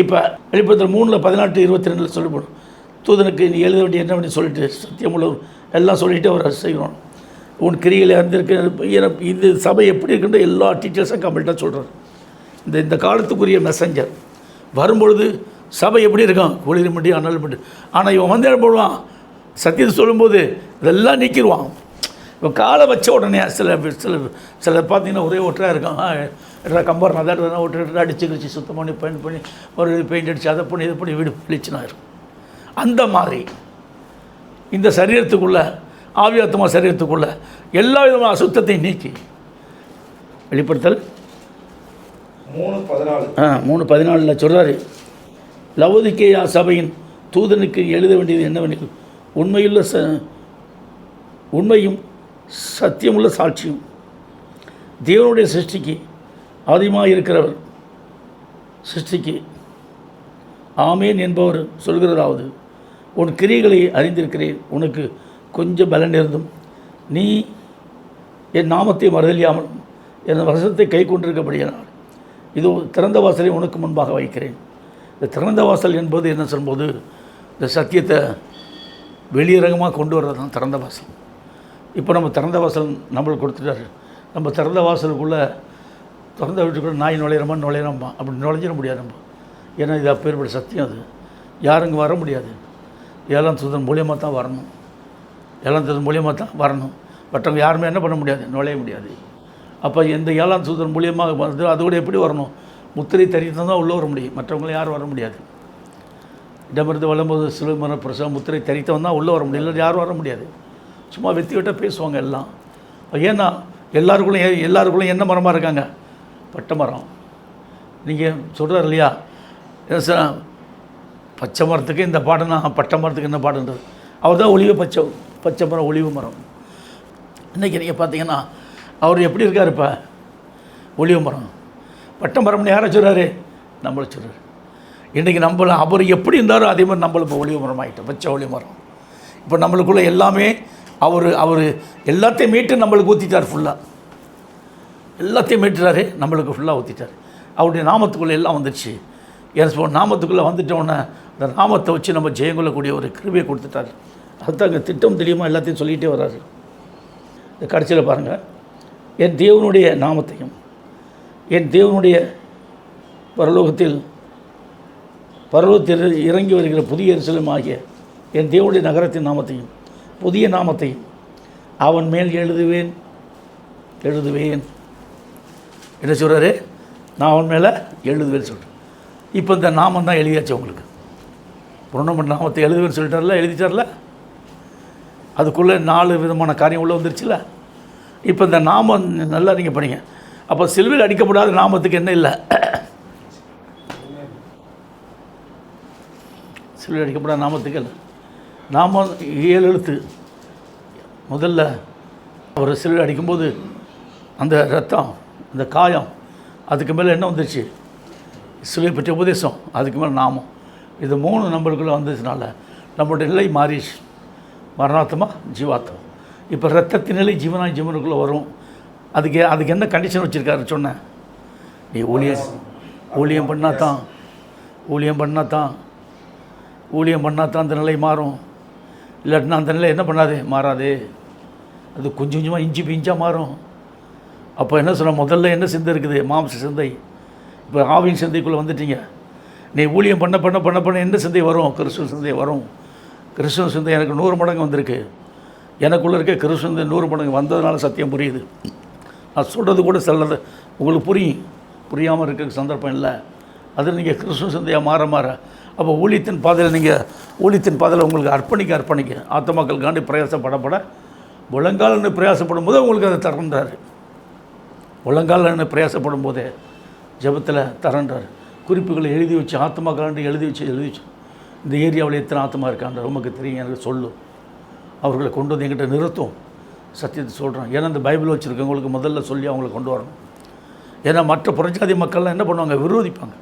இப்போ வெளிப்படுத்தல் 3:14-22 சொல்லப்படும். தூதனுக்கு நீ எழுத வேண்டிய என்ன பண்ணி சொல்லிட்டு சத்தியமுள்ள எல்லாம் சொல்லிவிட்டு அவரை செய்யணும். உன் கிரிகளை அறிந்திருக்க இது சபை எப்படி இருக்குன்ற எல்லா டீச்சர்ஸும் கம்ப்ளீட்டாக சொல்கிறார். இந்த காலத்துக்குரிய மெசஞ்சர் வரும்பொழுது சபை எப்படி இருக்கும், குளிர் மண்டி அனல் மண்டி. ஆனால் இவன் வந்து என்ன போடுவான், சத்தியத்தை சொல்லும்போது இதெல்லாம் நீக்கிடுவான். இவன் காலை வச்ச உடனே சில சில சில பார்த்தீங்கன்னா ஒரே ஒற்றாக இருக்கும், கம்பர் அதை ஒற்றை அடிச்சு கிடிச்சு சுத்தம் பண்ணி பெயிண்ட் பண்ணி ஒரு பெயிண்ட் அடித்து அதை பண்ணி இதை பண்ணி வீடு பிளிச்சுனா இருக்கும். அந்த மாதிரி இந்த சரீரத்துக்குள்ளே ஆவியாத்மா சரீரத்துக்குள்ளே எல்லா விதமான அசுத்தத்தை நீக்கி வெளிப்படுத்தல் 3:14 சொல்கிறாரு, லவோதிக்கேயா சபையின் தூதனுக்கு எழுத வேண்டியது என்னவெனில் உண்மையும் சத்தியமுள்ள சாட்சியும் தேவனுடைய சிருஷ்டிக்கு ஆதியமாக இருக்கிறவர் சிருஷ்டிக்கு ஆமேன் என்பவர் சொல்கிறதாவது, உன் கிரியைகளை அறிந்திருக்கிறேன், உனக்கு கொஞ்சம் பலன் இருந்தும் நீ என் நாமத்தை மறுதலியாமல் என் வசனத்தை கை கொண்டிருக்கபடியானால் இதோ திறந்த வாசலை உனக்கு முன்பாக வைக்கிறேன். இந்த திறந்த வாசல் என்பது என்ன சொல்லும்போது இந்த சத்தியத்தை வெளியரங்கமாக கொண்டு வர்றது தான் திறந்த வாசல். இப்போ நம்ம திறந்த வாசல் நம்மளுக்கு கொடுத்துட்டாரு. நம்ம திறந்த வாசலுக்குள்ளே திறந்த வீட்டுக்குள்ளே நாய் நுழையிறோமா அப்படி நுழைஞ்சிட முடியாது நம்ம. ஏன்னா இது அப்பேற்பட்ட சத்தியம். அது யாரும் வர முடியாது. 7ஆம் தூதன் மூலியமாக தான் வரணும். 7ஆம் தூதன் மூலியமாக தான் வரணும். மற்றவங்க யாருமே என்ன பண்ண முடியாது, நுழைய முடியாது. அப்போ எந்த 7ஆம் தூதன் மூலியமாக வந்து அது கூட எப்படி வரணும், முத்திரை தரித்து தான் உள்ளே வர முடியும். மற்றவங்களும் யாரும் வர முடியாது. இடமிருந்து வளரும்போது சிலுமர பிரசவம் முத்திரை தரித்தவன் தான் உள்ளே வர முடியும், இல்லை யாரும் வர முடியாது. சும்மா வெற்றி விட்டால் பேசுவாங்க எல்லாம். ஏன்னா எல்லாருக்குள்ளும் என்ன மரமாக இருக்காங்க, பட்டை மரம். நீங்கள் சொல்கிறார் இல்லையா, பச்சை மரத்துக்கு இந்த பாடுனா பட்டை மரத்துக்கு என்ன பாடுன்றது. அவர் தான் ஒளிவு பச்சை மரம், ஒளிவு மரம். இன்றைக்கி நீங்கள் பார்த்தீங்கன்னா அவர் எப்படி இருக்கார், இப்போ ஒளிவு மரம். பட்டை மரம்னு யாரை சொல்கிறாரு, நம்மளை சொல்கிறார். இன்றைக்கி அவர் எப்படி இருந்தாரோ அதே மாதிரி நம்மளும் இப்போ ஒளிவு மரம் ஆகிட்டோம், பச்சை ஒளிவு மரம். இப்போ நம்மளுக்குள்ளே எல்லாமே அவர் எல்லாத்தையும் மீட்டு நம்மளுக்கு ஊற்றிட்டார். ஃபுல்லாக எல்லாத்தையும் மீட்டுறாரு, நம்மளுக்கு ஃபுல்லாக ஊற்றிட்டார். அவருடைய நாமத்துக்குள்ளே எல்லாம் வந்துடுச்சு. ஏன் நாமத்துக்குள்ளே வந்துட்டோன்னே அந்த நாமத்தை வச்சு நம்ம ஜெயம் கொள்ளக்கூடிய ஒரு கிருபையை கொடுத்துட்டார். அதுதான் அங்கே திட்டம் தெரியுமா எல்லாத்தையும் சொல்லிகிட்டே வர்றாரு. இந்த கடைசியில் பாருங்கள், என் தேவனுடைய நாமத்தையும் என் தேவனுடைய பரலோகத்தில் இறங்கி வருகிற புதிய எருசலேம் ஆகிய என் தேவனுடைய நகரத்தின் நாமத்தையும் புதிய நாமத்தையும் அவன் மேல் எழுதுவேன். என்ன சொல்கிறாரு, நான் அவன் மேலே எழுதுவேன்னு சொல்கிறேன். இப்போ இந்த நாமம் தான் எழுதியாச்சு உங்களுக்கு. புரணமன் நாமத்தை எழுதுவேன்னு சொல்லிட்டார்ல, எழுதிட்டார்ல. அதுக்குள்ளே 4 விதமான காரியம் உள்ளே வந்துருச்சுல. இப்போ இந்த நாமம் நல்லா நீங்கள் படிங்க. அப்போ சிலுவையில் அடிக்கப்படாத நாமத்துக்கு என்ன இல்லை, சிலுவையில் அடிக்கப்படாத நாமத்துக்கு இல்லை. நாமம் 7 எழுத்து. முதல்ல ஒரு சிலுவையில் அடிக்கும்போது அந்த ரத்தம், அந்த காயம், அதுக்கு மேலே என்ன வந்துருச்சு, சிலுவை பற்றிய உபதேசம், அதுக்கு மேலே நாமம். இது 3 நம்மளுக்குள்ளே வந்ததுனால நம்மளுடைய நிலை மாறிடுச்சு. மரணாத்மா ஜீவாத்மா. இப்போ ரத்தத்தின் நிலை ஜீவனுக்குள்ளே வரும். அதுக்கு என்ன கண்டிஷன் வச்சுருக்காரு சொன்னேன், நீ ஊழியம் பண்ணாதான் அந்த நிலை மாறும். இல்லாட்டினா அந்த நிலை என்ன பண்ணாது, மாறாது. அது கொஞ்சம் கொஞ்சமாக இஞ்சாக மாறும். அப்போ என்ன சொல்ல, முதல்ல என்ன சிந்தை இருக்குது, மாம்ச சிந்தை. இப்போ ஆவியின் சிந்தைக்குள்ளே வந்துட்டீங்க. நீ ஊழியம் பண்ண என்ன சிந்தை வரும், கிறிஸ்துவ சிந்தை வரும். கிறிஸ்துவ சிந்தை எனக்கு 100 மடங்கு வந்திருக்கு. எனக்குள்ளே இருக்க கிறிஸ்துவ சிந்தை 100 மடங்கு வந்ததுனால சத்தியம் புரியுது. நான் சொல்கிறது கூட சிலது உங்களுக்கு புரியாமல் இருக்க சந்தர்ப்பம் இல்லை. அது நீங்கள் கிறிஸ்துவ சிந்தையாக மாற அப்போ ஊழியத்தின் பாதையில் உங்களுக்கு அர்ப்பணிக்க ஆத்மாக்கள் காண்டி பிரயாசப்பட முழங்காலன்னு பிரயாசப்படும் போது உங்களுக்கு அதை தரன்றார். முழங்காலன்னு பிரயாசப்படும் போதே ஜபத்தில் தரன்றார். குறிப்புகளை எழுதி வச்சு ஆத்மாக்காண்டி எழுதி வச்சு இந்த ஏரியாவில் எத்தனை ஆத்மா இருக்கான்ற உமக்கு தெரியும், எனக்கு சொல்லும். அவர்களை கொண்டு வந்து எங்கிட்ட நிறுத்தும். சத்தியத்தை சொல்கிறேன். ஏன்னா இந்த பைபிள் வச்சுருக்கவங்களுக்கு முதல்ல சொல்லி அவங்களை கொண்டு வரணும். ஏன்னா மற்ற புறஜாதி மக்கள்லாம் என்ன பண்ணுவாங்க, விரோதிப்பாங்க.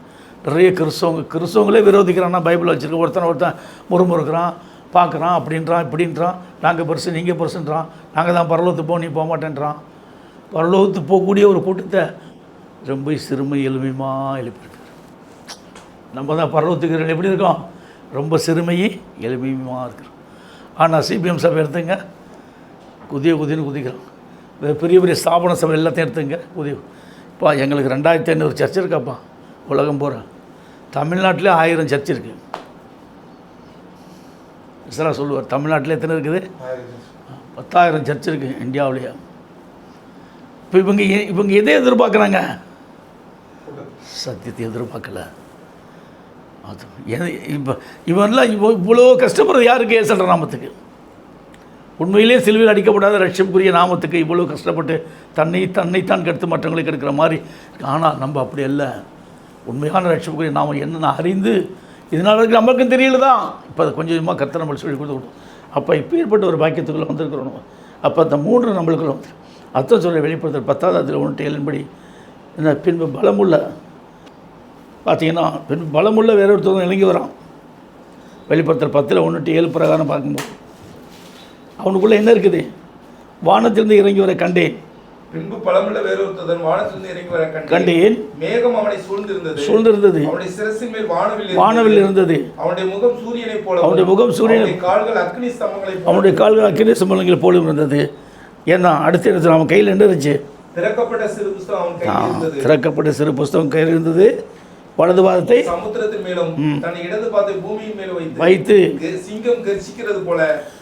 நிறைய கிறிஸ்தவங்களே விரோதிக்கிறான்னா பைபிள் வச்சுருக்க. ஒருத்தன் முறுமுறுக்கிறான், பார்க்குறான், இப்படின்றான், நாங்கள் பெருசு நீங்கள் பெருசுன்றான், நாங்கள் தான் பரலோகத்துக்கு போக நீ போக மாட்டேன்றான். பரலோகத்துக்கு போகக்கூடிய ஒரு கூட்டத்தை ரொம்ப சிறுமை எளிமையாக எழுப்பியிருக்காரு. நம்ம தான் பரலோகத்துக்கு எப்படி இருக்கோம், ரொம்ப சிறுமையை எளிமையாக இருக்கிறோம். ஆனால் சிபிஎம் சபை எடுத்துங்க, குதின்னு குதிக்கிறோம். பெரிய பெரிய ஸ்தாபன சபை எல்லாத்தையும் எடுத்துங்க இப்போ எங்களுக்கு 2500 சர்ச் இருக்காப்பா உலகம் பூரா. தமிழ்நாட்டிலே 1000 சர்ச் இருக்குது. சார் சொல்லுவார், தமிழ்நாட்டில் எத்தனை இருக்குது? 10,000 சர்ச் இருக்குது இந்தியாவிலேயே. இப்போ இவங்க எதை எதிர்பார்க்குறாங்க? சத்தியத்தை எதிர்பார்க்கல. அது இப்போ இவன்லாம் இவ்வளோ கஷ்டப்படுறது யாருக்கு? ஏசல்ற நாமத்துக்கு. உண்மையிலே சிலுவையில் அடிக்கப்படாத ரட்சிப்புக்குரிய நாமத்துக்கு இவ்வளோ கஷ்டப்பட்டு தன்னைத்தான் கெடுத்து மற்றவங்களுக்கு எடுக்கிற மாதிரி. ஆனால் நம்ம அப்படி அல்ல. உண்மையான ரட்சிப்புக்குரிய நாமம் என்னென்ன அறிந்து இதனால் இருக்கிற நம்மளுக்கும் தெரியல தான். இப்போ அதை கொஞ்சம் கொஞ்சமாக கர்த்தர் நம்மளுக்கு சொல்லி கொடுத்துக்கணும். அப்போ இப்போ ஏற்பட்ட ஒரு பாக்கியத்துக்குள்ளே வந்திருக்கிறோம். அப்போ அந்த 3 நம்மளுக்குள்ள வந்து அர்த்தம் சொல்ல வெளிப்படுத்தல் 10வது அதில் 1:7 என்ன பின்பு பலமுள்ள பார்த்தீங்கன்னா பின்பு பலமுள்ள வேற ஒருத்தவங்க இறங்கி வரான். வெளிப்படுத்தல் 10ல் 1:7 பிரகாரம் பார்க்கும்போது அவனுக்குள்ளே என்ன இருக்குது? வானத்திலிருந்து இறங்கி வர கண்டேன். பின்பு பலமுள்ள வேறொருத்தன் வானத்திலிருந்து இறங்கி வர கண்டேன். மேகம் அவனை சூழ்ந்திருந்தது. அவனுடைய சிரசின் மேல் வானவில் இருந்தது. அவனுடைய முகம் சூரியனைப் போல. கால்கள் அக்னி ஸ்தம்பங்களைப் போல இருந்தது. ஏன்னா அடுத்த இடத்துல அவன் கையில் என்ன இருந்துச்சு? திறக்கப்பட்ட சிறு புஸ்தகம் கையில் இருந்தது. வலது பாதத்தை சமுத்திரத்தின் மேலும் தன் இடது பாதத்தை பூமியின் மேல் வைத்து சிங்கம் கர்ச்சிக்கிறது போல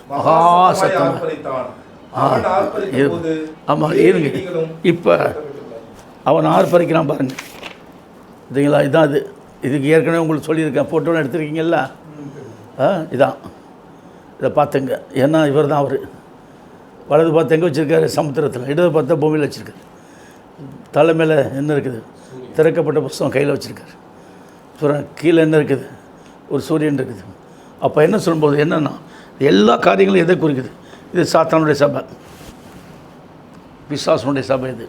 மகா சத்தமாக ஆமாம் இருங்க. இப்போ அவன் ஆர்ப்பரிக்கிறான் பாருங்க. இதுங்களா இதான் அது. இதுக்கு ஏற்கனவே உங்களுக்கு சொல்லியிருக்கேன். ஃபோட்டோலாம் எடுத்துருக்கீங்கல்ல? இதான் இதை பார்த்துங்க. ஏன்னா இவர் தான் அவர். வலது பார்த்து எங்கே வச்சுருக்காரு? சமுத்திரத்தில். இடது பார்த்தா பூமியில் வச்சுருக்காரு. தலை மேலே என்ன இருக்குது? திறக்கப்பட்ட புஸ்தகம் கையில் வச்சுருக்காரு. கீழே என்ன இருக்குது? ஒரு சூரியன் இருக்குது. அப்போ என்ன சொல்லும்போது என்னென்னா எல்லா காரியங்களும் எதை குறிக்குது? இது சாத்தானுடைய சபை, பிசாசனுடைய சபை. இது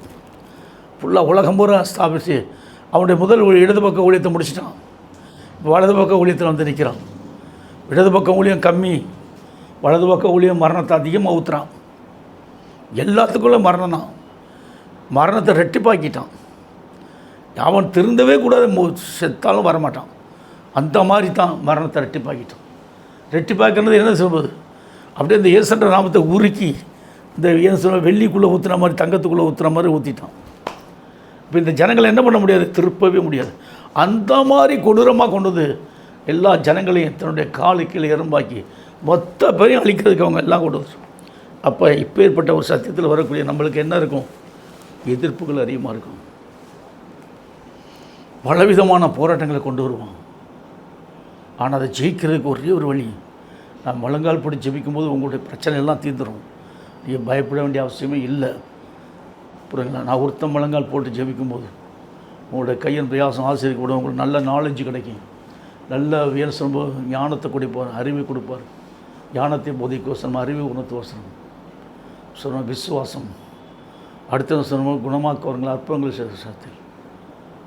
ஃபுல்லாக உலகம் பூரா ஸ்தாபித்து அவனுடைய முதல் இடது பக்க ஊழியத்தை முடிச்சிட்டான். இப்போ வலது பக்க ஊழியத்தில் வந்து நிற்கிறான். இடது பக்க ஊழியம் கம்மி, வலது பக்க ஊழியம் மரணத்தை அதிகமாக ஊற்றுறான். எல்லாத்துக்குள்ளே மரணம் தான். மரணத்தை ரெட்டிப்பாக்கிட்டான். அவன் திருந்தவே கூடாது, செத்தாலும் வரமாட்டான். அந்த மாதிரி தான் மரணத்தை ரெட்டிப்பாக்கிட்டான். ரெட்டிப்பாக்கிறது என்ன சொல்வது? அப்படியே இந்த இயேசுன்ற நாமத்தை உருக்கி இந்த என்ன சொல்ல வெள்ளிக்குள்ளே ஊற்றுன மாதிரி தங்கத்துக்குள்ளே ஊற்றுன மாதிரி ஊற்றிட்டான். இப்போ இந்த ஜனங்களை என்ன பண்ண முடியாது? திருப்பவே முடியாது. அந்த மாதிரி கொடூரமாக கொண்டு வந்து எல்லா ஜனங்களையும் தன்னுடைய காலுக்கீழே எறும்பாக்கி மொத்த பேரையும் அழிக்கிறதுக்கு அவங்க எல்லாம் கொண்டு வந்து. அப்போ இப்போ ஏற்பட்ட ஒரு சத்தியத்தில் வரக்கூடிய நம்மளுக்கு என்ன இருக்கும்? எதிர்ப்புகள் அதிகமாக இருக்கும். பலவிதமான போராட்டங்களை கொண்டு வருவான். ஆனால் அதை ஜெயிக்கிறதுக்கு ஒரே ஒரு வழி, நான் முழங்கால் போட்டு ஜெபிக்கும்போது உங்களுடைய பிரச்சனை எல்லாம் தீர்ந்துடும். நீங்கள் பயப்பட வேண்டிய அவசியமே இல்லை. புரியுங்களா? நான் ஒருத்தன் முழங்கால் போட்டு ஜெபிக்கும்போது உங்களுடைய கையின் பிரயாசம் ஆசிரியர் உங்களுக்கு நல்ல நாலேஜ் கிடைக்கும். நல்ல வியசனம் ஞானத்தை கொடுப்பார், அறிவை கொடுப்பார். ஞானத்தை போதிக்கோசனம், அறிவை உணர்த்துவோசனம் சொன்ன விசுவாசம். அடுத்த சொன்ன குணமாக்குவார்கள் அற்புதங்கள் சாத்தில்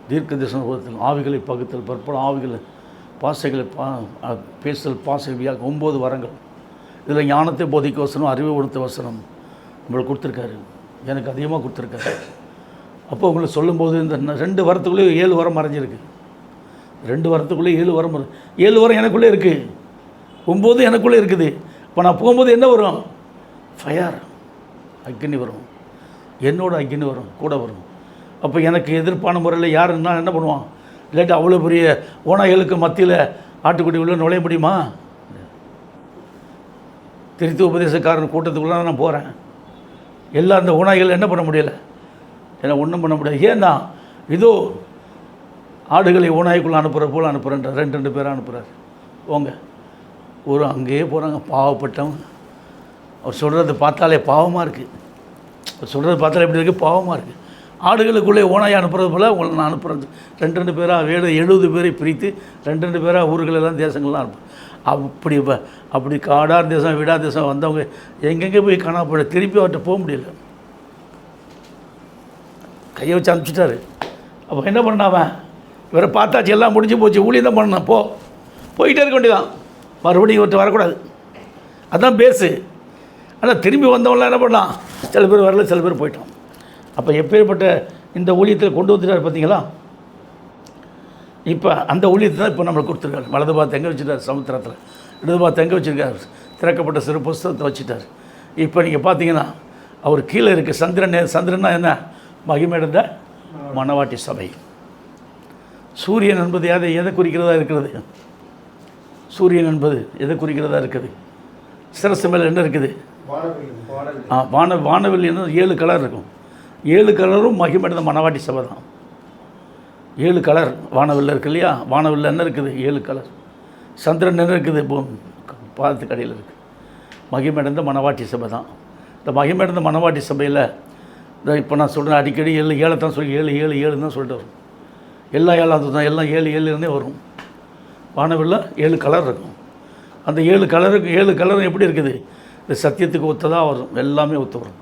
தீர்க்க தரிசனத்தில் ஆவிகளை பகுத்தல் பற்பல ஆவிகளை பாசைகளை பேசல் பாசைவியாக 9 வரங்கள். இதில் ஞானத்தை போதிக்க வசனம், அறிவை உணர்த்த வசனம் நம்மளுக்கு கொடுத்துருக்காரு. எனக்கு அதிகமாக கொடுத்துருக்காரு. அப்போ உங்களை சொல்லும்போது இந்த 2 வரத்துக்குள்ளேயே 7 வரம் மறைஞ்சிருக்கு. 2 வரத்துக்குள்ளேயே 7 வரம் 7 வரம் எனக்குள்ளே இருக்குது. 9 எனக்குள்ளே இருக்குது. இப்போ நான் போகும்போது என்ன வரும்? ஃபயர், அக்னி வரும். என்னோட அக்னி வரும், கூட வரும். அப்போ எனக்கு எதிர்ப்பான முறையில் யார் என்ன பண்ணுவான்? இல்லாட்டி அவ்வளோ பெரிய ஓநாய்களுக்கு மத்தியில் ஆட்டுக்குட்டி உள்ள நுழைய முடியுமா? திருத்தி உபதேசக்காரன் கூட்டத்துக்குள்ளே நான் போகிறேன். எல்லாம் அந்த ஓநாய்கள் என்ன பண்ண முடியலை? ஏன்னா ஒன்றும் பண்ண முடியாது. ஏன்னா இதோ ஆடுகளை ஓநாய்க்குள்ளே அனுப்புகிற போல் அனுப்புகிறேன். 2 பேரை அனுப்புகிறார். போங்க. ஒரு அங்கேயே போகிறாங்க பாவப்பட்டவங்க. அவர் சொல்கிறது பார்த்தாலே பாவமாக இருக்குது. அவர் சொல்கிறது பார்த்தாலே எப்படி இருக்குது? பாவமாக இருக்குது. ஆடுகளுக்குள்ளே ஓனாய் அனுப்புறது போல் உங்களை நான் அனுப்புறது. 2 பேராக 70 பேரை பிரித்து 2 பேராக ஊர்களெல்லாம் தேசங்கள்லாம் அனுப்பும். அப்படி காடார் தேசம் விடா தேசம் வந்தவங்க எங்கெங்கே போய் காணாப்பட திருப்பி அவர்கிட்ட போக முடியல. கையை வச்சு அனுப்பிச்சிட்டாரு. அப்போ என்ன பண்ணாவன்? இவரை பார்த்தாச்சு, எல்லாம் முடிஞ்சு போச்சு, ஊழியம் தான் பண்ணணும். போயிட்டே இருக்க வேண்டியதான். மறுபடியும் இவர்கிட்ட வரக்கூடாது. அதுதான் பேஸு. ஆனால் திரும்பி வந்தவங்களாம் என்ன பண்ணலாம்? சில பேர் வரல, சில பேர் போயிட்டோம். அப்போ எப்பேற்பட்ட இந்த ஊழியத்தில் கொண்டு வந்துட்டார் பார்த்தீங்களா? இப்போ அந்த ஊழியத்தை தான் இப்போ நம்மளுக்கு கொடுத்துருக்காரு. வலது பார்த்து எங்கே வச்சுட்டார்? சமுத்திரத்தில். இடது பார்த்து எங்கே வச்சுருக்காரு? திறக்கப்பட்ட சிறு புஸ்தகத்தை வச்சுட்டார். இப்போ நீங்கள் பார்த்தீங்கன்னா அவர் கீழே இருக்குது சந்திரன்னா என்ன? மகிமையடைந்த மணவாட்டி சபை. சூரியன் என்பது எதை குறிக்கிறதா இருக்கிறது? சூரியன் என்பது எதை குறிக்கிறதா இருக்குது? சிரசு மேலே என்ன இருக்குது? வானவில் என்ன 7 கலர் இருக்கும். 7 கலரும் மகிமையடைந்த மணவாட்டி சபை தான். 7 கலர் வானவில் இருக்கு இல்லையா? வானவில் என்ன இருக்குது? 7 கலர். சந்திரன் என்ன இருக்குது? பாதத்துக்கு அடியில் இருக்குது. மகிமையடைந்த மணவாட்டி சபை தான். இந்த மகிமையடைந்த மணவாட்டி சபையில் இப்போ நான் சொல்கிறேன், அடிக்கடி 7 தான் சொல்லி 7 தான் சொல்லிட்டு வரும். எல்லாம் 7 தான், எல்லாம் 7 வரும். வானவில் 7 கலர் இருக்கும். அந்த 7 கலரும் எப்படி இருக்குது? இந்த சத்தியத்துக்கு ஒத்ததாக வரும். எல்லாமே ஒத்து வரும்.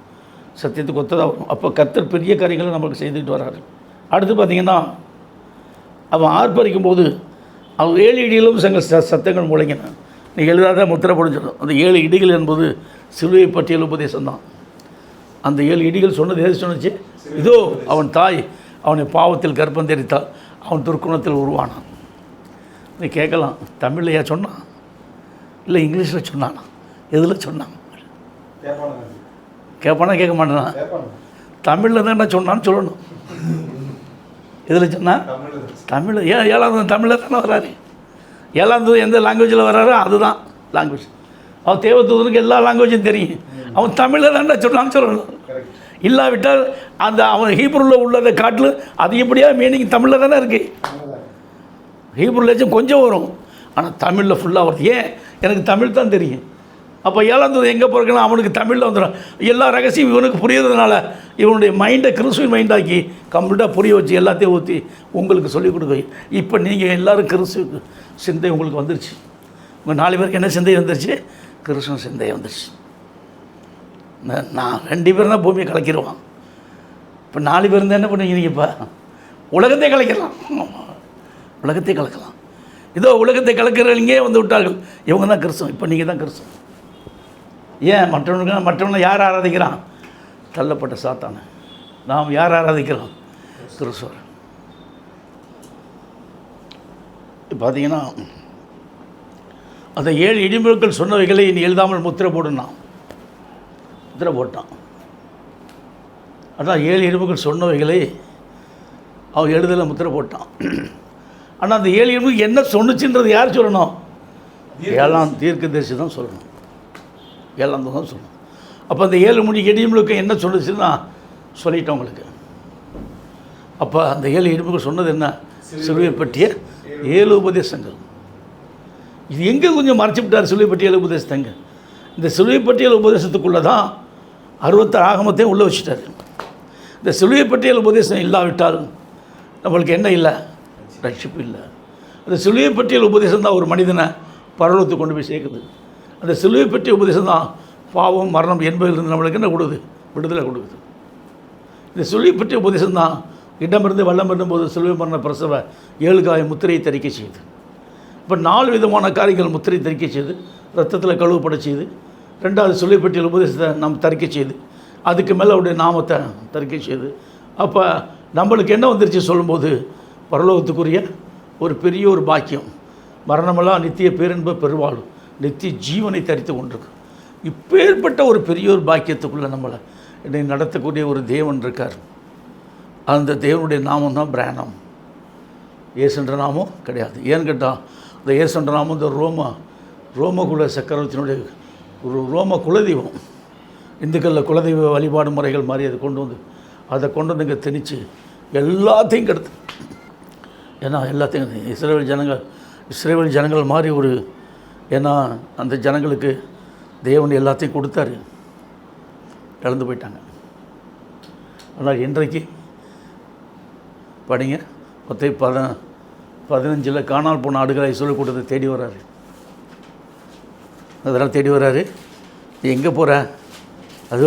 சத்தியத்துக்கு ஒத்ததாக வரும். அப்போ கர்த்தர் பெரிய காரியங்களை நம்மளுக்கு செய்துட்டு வர்றாரு. அடுத்து பார்த்திங்கன்னா, அவன் ஆர்ப்பரிக்கும் போது அவன் 7 இடிகளும் சத்தங்கள் முழங்கின. நீ எழுதாத முத்திரை பொழிஞ்சிடும். அந்த 7 இடிகள் என்பது சிலுவை பற்றியல் உபதேசம் தான். அந்த 7 இடிகள் சொன்னது எது சொன்னிச்சு? இதோ அவன் தாய் அவனை பாவத்தில் கர்ப்பம் தெரித்தால் அவன் துர்க்குணத்தில் உருவானான். நீ கேட்கலாம், தமிழ்லையா சொன்னான் இல்லை இங்கிலீஷில் சொன்னானா? எதில் சொன்னான்? கேட்பானா கேட்க மாட்டானா? தமிழில் தான் சொன்னான்னு சொல்லணும். எதில் சொன்னான்? தமிழ். ஏன் 7வது தமிழில் தானே வர்றாரு. 7வது எந்த லாங்குவேஜில் வர்றாரோ அதுதான் லாங்குவேஜ். அவன் தேவதூதனுக்கு எல்லா லாங்குவேஜும் தெரியும். அவன் தமிழில் தான் சொன்னான்னு சொல்லணும். இல்லாவிட்டால் அந்த அவன் ஹீப்ரூவில் உள்ளதை காட்டில் அதிகப்படியாக மீனிங் தமிழில் தானே இருக்குது. ஹீப்ரூ லேச்சும் கொஞ்சம் வரும், ஆனால் தமிழில் ஃபுல்லாக வருது. ஏன்? எனக்கு தமிழ் தான் தெரியும். அப்போ 7வது எங்கே பிறகுனா அவனுக்கு தமிழில் வந்துடும். எல்லா ரகசியம் இவனுக்கு புரியுறதுனால இவனுடைய மைண்டை கிறிஸ்துவின் மைண்டாக்கி கம்ப்ளீட்டாக புரிய வச்சு எல்லாத்தையும் ஊற்றி உங்களுக்கு சொல்லிக் கொடுக்க. இப்போ நீங்கள் எல்லோரும் கிறிஸ்துவுக்கு சிந்தை உங்களுக்கு வந்துருச்சு. உங்கள் 4 பேருக்கு என்ன சிந்தை வந்துருச்சு? கிறிஸ்துவ சிந்தை வந்துருச்சு. நான் 2 பேர் தான் பூமியை கலக்கிடுவான். இப்போ 4 பேர் இருந்தால் என்ன பண்ணுவீங்க? நீங்கள் இப்போ உலகத்தை கலைக்கலாம். உலகத்தை கலக்கலாம். இதோ உலகத்தை கலக்கிறவங்க வந்து விட்டார்கள். இவங்க தான் கிறிஸ்துவம். இப்போ நீங்கள் தான் கிறிஸ்துவம். ஏன்? மற்றவங்க யார் ஆராதிக்கிறான்? தள்ளப்பட்ட சாத்தானை. நாம் யார் ஆராதிக்கிறோம்? கிறிஸ்துவர். பார்த்தீங்கன்னா அந்த 7 இடிமுழுக்கள் சொன்னவைகளை நீ எழுதாமல் முத்திரை போடுனான். முத்திரை போட்டான். அதான் 7 இடிமுழுக்கள் சொன்னவைகளை அவன் எழுதலை, முத்திரை போட்டான். ஆனால் அந்த 7 இடிமுழுக்கள் என்ன சொன்னுச்சுன்றது யார் சொல்லணும்? 7ஆம் தீர்க்கதரிசி தான் சொல்லணும். 7ஆம் தான் சொல்லணும். அப்போ அந்த 7 இடிமுழுக்கம் என்ன சொன்னுச்சுன்னா சொல்லிட்டோம் உங்களுக்கு. அப்போ அந்த 7 இடிமுழுக்கள் சொன்னது என்ன? சிலுவை பற்றிய 7 உபதேசங்கள். இது எங்கே கொஞ்சம் மறைச்சி விட்டார்? சிலுவை பற்றிய 7 உபதேசத்தங்க. இந்த சிலுவை பற்றிய உபதேசத்துக்குள்ளே தான் 66 ஆகமத்தையும் உள்ளே வச்சுட்டார். இந்த சிலுவை பற்றிய உபதேசம் இல்லாவிட்டால் நம்மளுக்கு என்ன இல்லை? ரட்சிப்பு இல்லை. அந்த சிலுவை பற்றிய உபதேசம் தான் ஒரு மனிதனை பரலோகத்துக்கு கொண்டு போய் சேர்க்குது. அந்த சிலுவை பற்றிய உபதேசம் தான் பாவம் மரணம் என்பதிலிருந்து நம்மளுக்கு என்ன கொடுக்குது? விடுதலை கொடுக்குது. இந்த சிலுவை பற்றிய உபதேசம் தான் இடமிருந்து வெள்ளம் வரும்போது சிலுவை மரண பிரசவ 7 காய முத்திரையை தரிக்க செய்யுது. இப்போ 4 விதமான காரியங்கள் முத்திரை தரிக்க செய்து, ரத்தத்தில் கழுவுப்பட செய்து, 2வது சிலுவை பற்றிய உபதேசத்தை நாம் தரிக்க செய்து, அதுக்கு மேலே அவருடைய நாமத்தை தரிக்க செய்து. அப்போ நம்மளுக்கு என்ன வந்துருச்சு சொல்லும்போது? பரலோகத்துக்குரிய ஒரு பெரிய ஒரு பாக்கியம். மரணமெல்லாம் நித்திய பேரின்ப பெருவாழும் நித்திய ஜீவனை தரித்து கொண்டிருக்கு. இப்பேற்பட்ட ஒரு பெரிய ஒரு பாக்கியத்துக்குள்ளே நம்மளை என்னை நடத்தக்கூடிய ஒரு தேவன் இருக்கார். அந்த தேவனுடைய நாமம் தான் பிராணம். இயேசுன்ற நாமம் கிடையாது. ஏன்னு கேட்டால் இந்த இயேசுன்ற நாமம் இந்த ரோமகுல சக்கரவர்த்தியினுடைய ஒரு ரோம குலதெய்வம். இந்துக்களில் குலதெய்வ வழிபாடு முறைகள் மாதிரி அதை கொண்டு வந்து இங்கே திணிச்சு எல்லாத்தையும் கெடுத்து. ஏன்னா எல்லாத்தையும் இஸ்ரேல் ஜனங்கள் மாதிரி ஒரு, ஏன்னா அந்த ஜனங்களுக்கு தேவன் எல்லாத்தையும் கொடுத்தாரு, இழந்து போயிட்டாங்க. ஆனால் இன்றைக்கு படிங்க 15 காணால் போன ஆடுகளை இஸ்ரவேல் கூட்டத்தை தேடி வர்றாரு. அதெல்லாம் தேடி வர்றாரு. நீ எங்கே போகிற? அது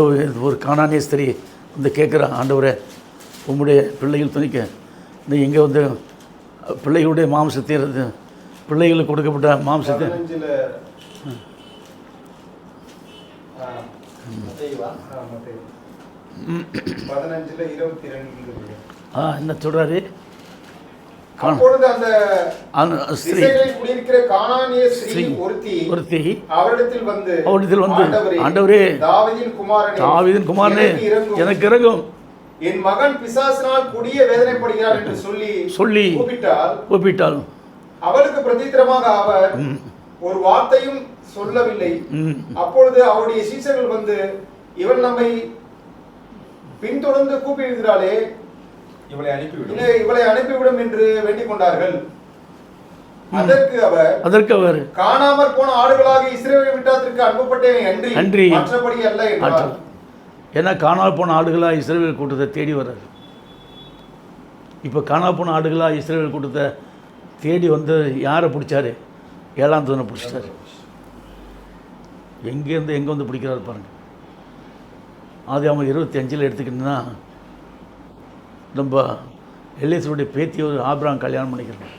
ஒரு கானானிய ஸ்திரீ வந்து கேட்குறான், ஆண்டவரே உம்முடைய பிள்ளைகள் துணிக்க நீ எங்கே வந்து பிள்ளைகளுடைய மாம்சத்தை பிள்ளைகளுக்கு கொடுக்கப்பட்ட மாம்சத்தை என்ன சொல்கிறாரு? அப்பொழுது அந்த ஸ்திரீ குடியிருக்கிற கானானிய ஸ்திரீ ஒருத்தி அவரிடத்தில் வந்து ஆண்டவரே தாவீதின் குமாரனே எனக்கு இறங்கும், என் மகன் பிசாசினால் கொடிய வேதனைப்படுகிறார் என்று சொல்லி கூப்பிட்டாள். அவளுக்கு பிரதித்திரமாக அவர் ஒரு வார்த்தையும் சொல்லவில்லை. அப்பொழுது அவருடைய சீசர்கள் வந்து, இவள் நம்மை பின்தொடர்ந்து கூப்பிடுகிறாளே, இவளை அனுப்பிவிடும் என்று வேண்டிக் கொண்டார்கள். அதற்கு அவர் காணாமற் போன ஆடுகளாக இஸ்ரவேல் வீட்டாருக்கு அனுப்பப்பட்டேன் அன்றி மற்றபடி அல்ல என்றார். ஏன்னா காணாமல் போன ஆடுகளாக இஸ்ரவேல் கூட்டத்தை தேடி வர்றாரு. இப்போ காணாமல் போன ஆடுகளாக இஸ்ரவேல் கூட்டத்தை தேடி வந்து யாரை பிடிச்சாரு? 7ஆம் தூதனை பிடிச்சிட்டாரு. எங்கேருந்து எங்கே வந்து பிடிக்கிறாரு பாருங்கள். ஆதியாகமம் 25 எடுத்துக்கிட்டோன்னா, நம்ம எலிசபெத்துடைய பேத்தி ஒரு ஆபிரகாம் கல்யாணம் பண்ணிக்கிறோம்.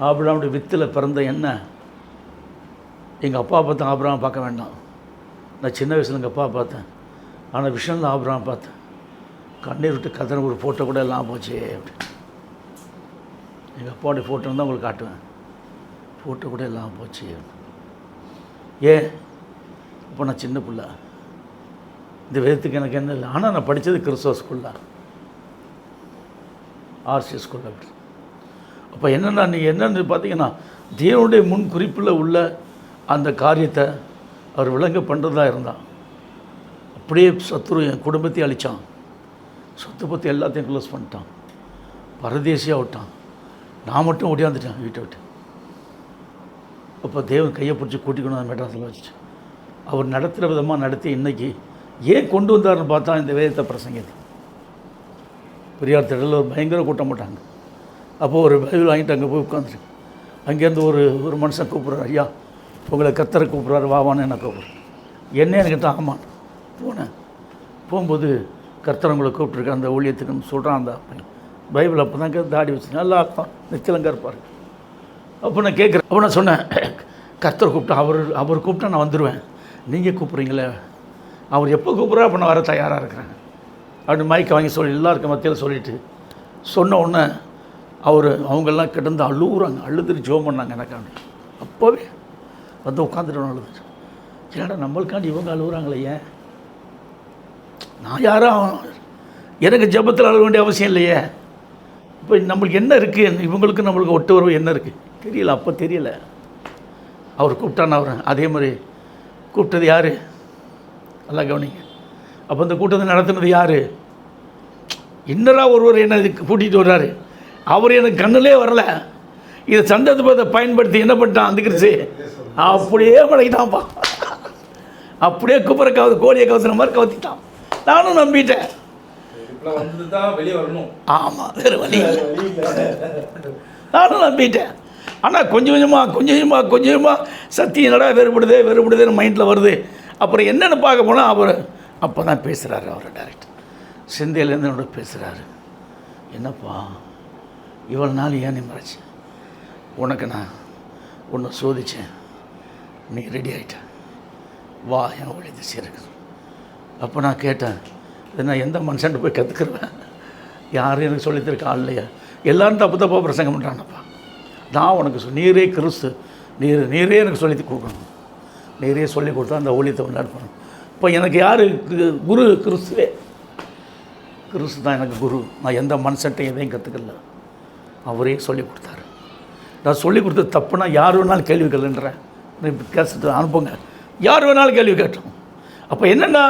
ஆபிரகாமுடைய வித்தில் பிறந்த என்ன, எங்கள் அப்பா பார்த்தேன், ஆபிரகாம் பார்க்க வேண்டாம். நான் சின்ன வயசில் எங்கள் அப்பா பார்த்தேன், ஆனால் விஷனில் ஆபிரகாம் பார்த்தேன். கண்ணீர் விட்டு கதற ஒரு ஃபோட்டோ கூட எல்லாம் போச்சு அப்படின்னு. எங்கள் அப்பாவுடைய ஃபோட்டோ தான் உங்களுக்கு காட்டுவேன். ஃபோட்டோ கூட எல்லாம் போச்சு. ஏன்? இப்போ நான் சின்ன பிள்ளை, இந்த வேதத்துக்கு எனக்கு என்ன இல்லை. ஆனால் நான் படித்தது கிறிஸ்தவ ஸ்கூலில், ஆர்சி ஸ்கூலில். அப்படி அப்போ என்னென்னா, நீங்கள் என்னென்னு பார்த்தீங்கன்னா, தேவனுடைய முன் குறிப்பில் உள்ள அந்த காரியத்தை அவர் விளங்க பண்ணுறதா இருந்தான். அப்படியே சத்துரு என் குடும்பத்தையும் அழித்தான், சொத்து பற்றி எல்லாத்தையும் க்ளோஸ் பண்ணிட்டான், பரதேசியாக விட்டான். நான் மட்டும் ஓடியாந்துட்டேன் வீட்டை விட்டு. அப்போ தேவன் கையை பிடிச்சி கூட்டிக்கணும் அந்த மெட்ராஸில் வச்சு அவர் நடத்துகிற விதமாக நடத்தி இன்றைக்கி ஏன் கொண்டு வந்தார்னு பார்த்தா இந்த வேதத்தை பிரசங்கிது. பெரியார் திடலில் ஒரு பயங்கர கூட்டம் போட்டாங்க. அப்போது ஒரு பைபிள் வாங்கிட்டு அங்கே போய் உட்காந்துட்டு, அங்கேருந்து ஒரு மனுஷன் கூப்பிட்றாரு, ஐயா உங்களை கர்த்தரை கூப்பிட்றாரு, வாவான்னு என்ன கூப்பிட்றேன். என்ன எனக்கு தான் ஆமாம். போனேன். போகும்போது கர்த்தர் உங்களை கூப்பிட்ருக்க அந்த ஊழியத்துக்குன்னு சொல்கிறான் அந்த அப்படி. பைபிள் அப்போ தான் தாடி வச்சு நல்லா அர்த்தம் நிச்சலங்க இருப்பார். அப்போ நான் கேட்குறேன். அப்போ நான் சொன்னேன், கர்த்தர் கூப்பிட்டா அவர் கூப்பிட்டா நான் வந்துடுவேன், நீங்கள் கூப்பிட்றீங்களே, அவர் எப்போ கூப்பிட்றா அப்போ நான் வர தயாராக இருக்கிறேன் அப்படின்னு மைக்கை வாங்கி சொல்லி எல்லாருக்கும் மத்தியில் சொல்லிவிட்டு சொன்ன உடனே அவங்கெல்லாம் கிடந்து அழுகுறாங்க. அழுதுட்டு ஜோம் பண்ணாங்க எனக்காண்டி. அப்போவே வந்து உட்காந்துட்டோம் அழுதுட்டு. ஏடா நம்மளுக்காண்டி இவங்க அழுகுறாங்களே, ஏன்? நான் யாரும் எனக்கு ஜெபத்தில் அழுக வேண்டிய அவசியம் இல்லையே. இப்போ நம்மளுக்கு என்ன இருக்குது, இவங்களுக்கு நம்மளுக்கு ஒட்டு உறவு என்ன இருக்குது தெரியல. அப்போ தெரியலை. அவர் கூப்பிட்டான்னு அவர் அதே மாதிரி கூப்பிட்டது யார்? நல்லா கவனிங்க. அப்போ இந்த கூட்டத்தை நடத்துனது யார்? இன்னராக ஒருவர் என்னை கூட்டிகிட்டு வர்றாரு. அவர் எனக்கு கண்ணிலே வரல. இதை சந்தர்ப்பத்தை பயன்படுத்தி என்ன பண்ணிட்டான் அந்த கிறிஸ்து அப்படியே மடக்கிட்டான்ப்பா. அப்படியே குப்பரை கோழியை கவுத்துற மாதிரி கவுத்திட்டான். நானும் நம்பிட்டேன். ஆமாம், வேறு வழி. நானும் நம்பிட்டேன். ஆனால் கொஞ்சம் கொஞ்சமாக சத்தியம் என்னடா வெறுபடுதுன்னு மைண்டில் வருது. அப்புறம் என்னென்னு பார்க்க போனால் அவர் அப்போ தான் பேசுகிறாரு. அவர் டைரக்ட் சிந்தையிலேருந்து என்னோட பேசுகிறாரு. என்னப்பா இவ்வளோ நாள் ஏன் நீ மறைச்சி? உனக்கு நான் ஒன்று சோதித்தேன், நீ ரெடி ஆகிட்ட, வா என் ஒளி திசை இருக்குது. அப்போ நான் கேட்டேன், இதை நான் எந்த மனுஷன்ட்டு போய் கற்றுக்குருவேன்? யாரும் எனக்கு சொல்லித்தருக்கா இல்லையா? எல்லோரும் தப்பாக பிரசங்கம் பண்ணுறானப்பா. நான் உனக்கு நீரே கிறிஸ்து, நீரே எனக்கு சொல்லி கொடுக்கணும். நீரே சொல்லி கொடுத்தா அந்த ஊழியத்தை கொண்டாடணும். இப்போ எனக்கு யார் குரு? கிறிஸ்துவே. கிறிஸ்து தான் எனக்கு குரு. நான் எந்த மனுஷன்ட்டையும் எதையும் கற்றுக்கல, அவரே சொல்லி கொடுத்தாரு. நான் சொல்லி கொடுத்தது தப்புனா யார் வேணாலும் கேள்வி கேளுன்றேன். கேட்டு அனுப்புங்க, யார் வேணாலும் கேள்வி கேட்டோம். அப்போ என்னென்னா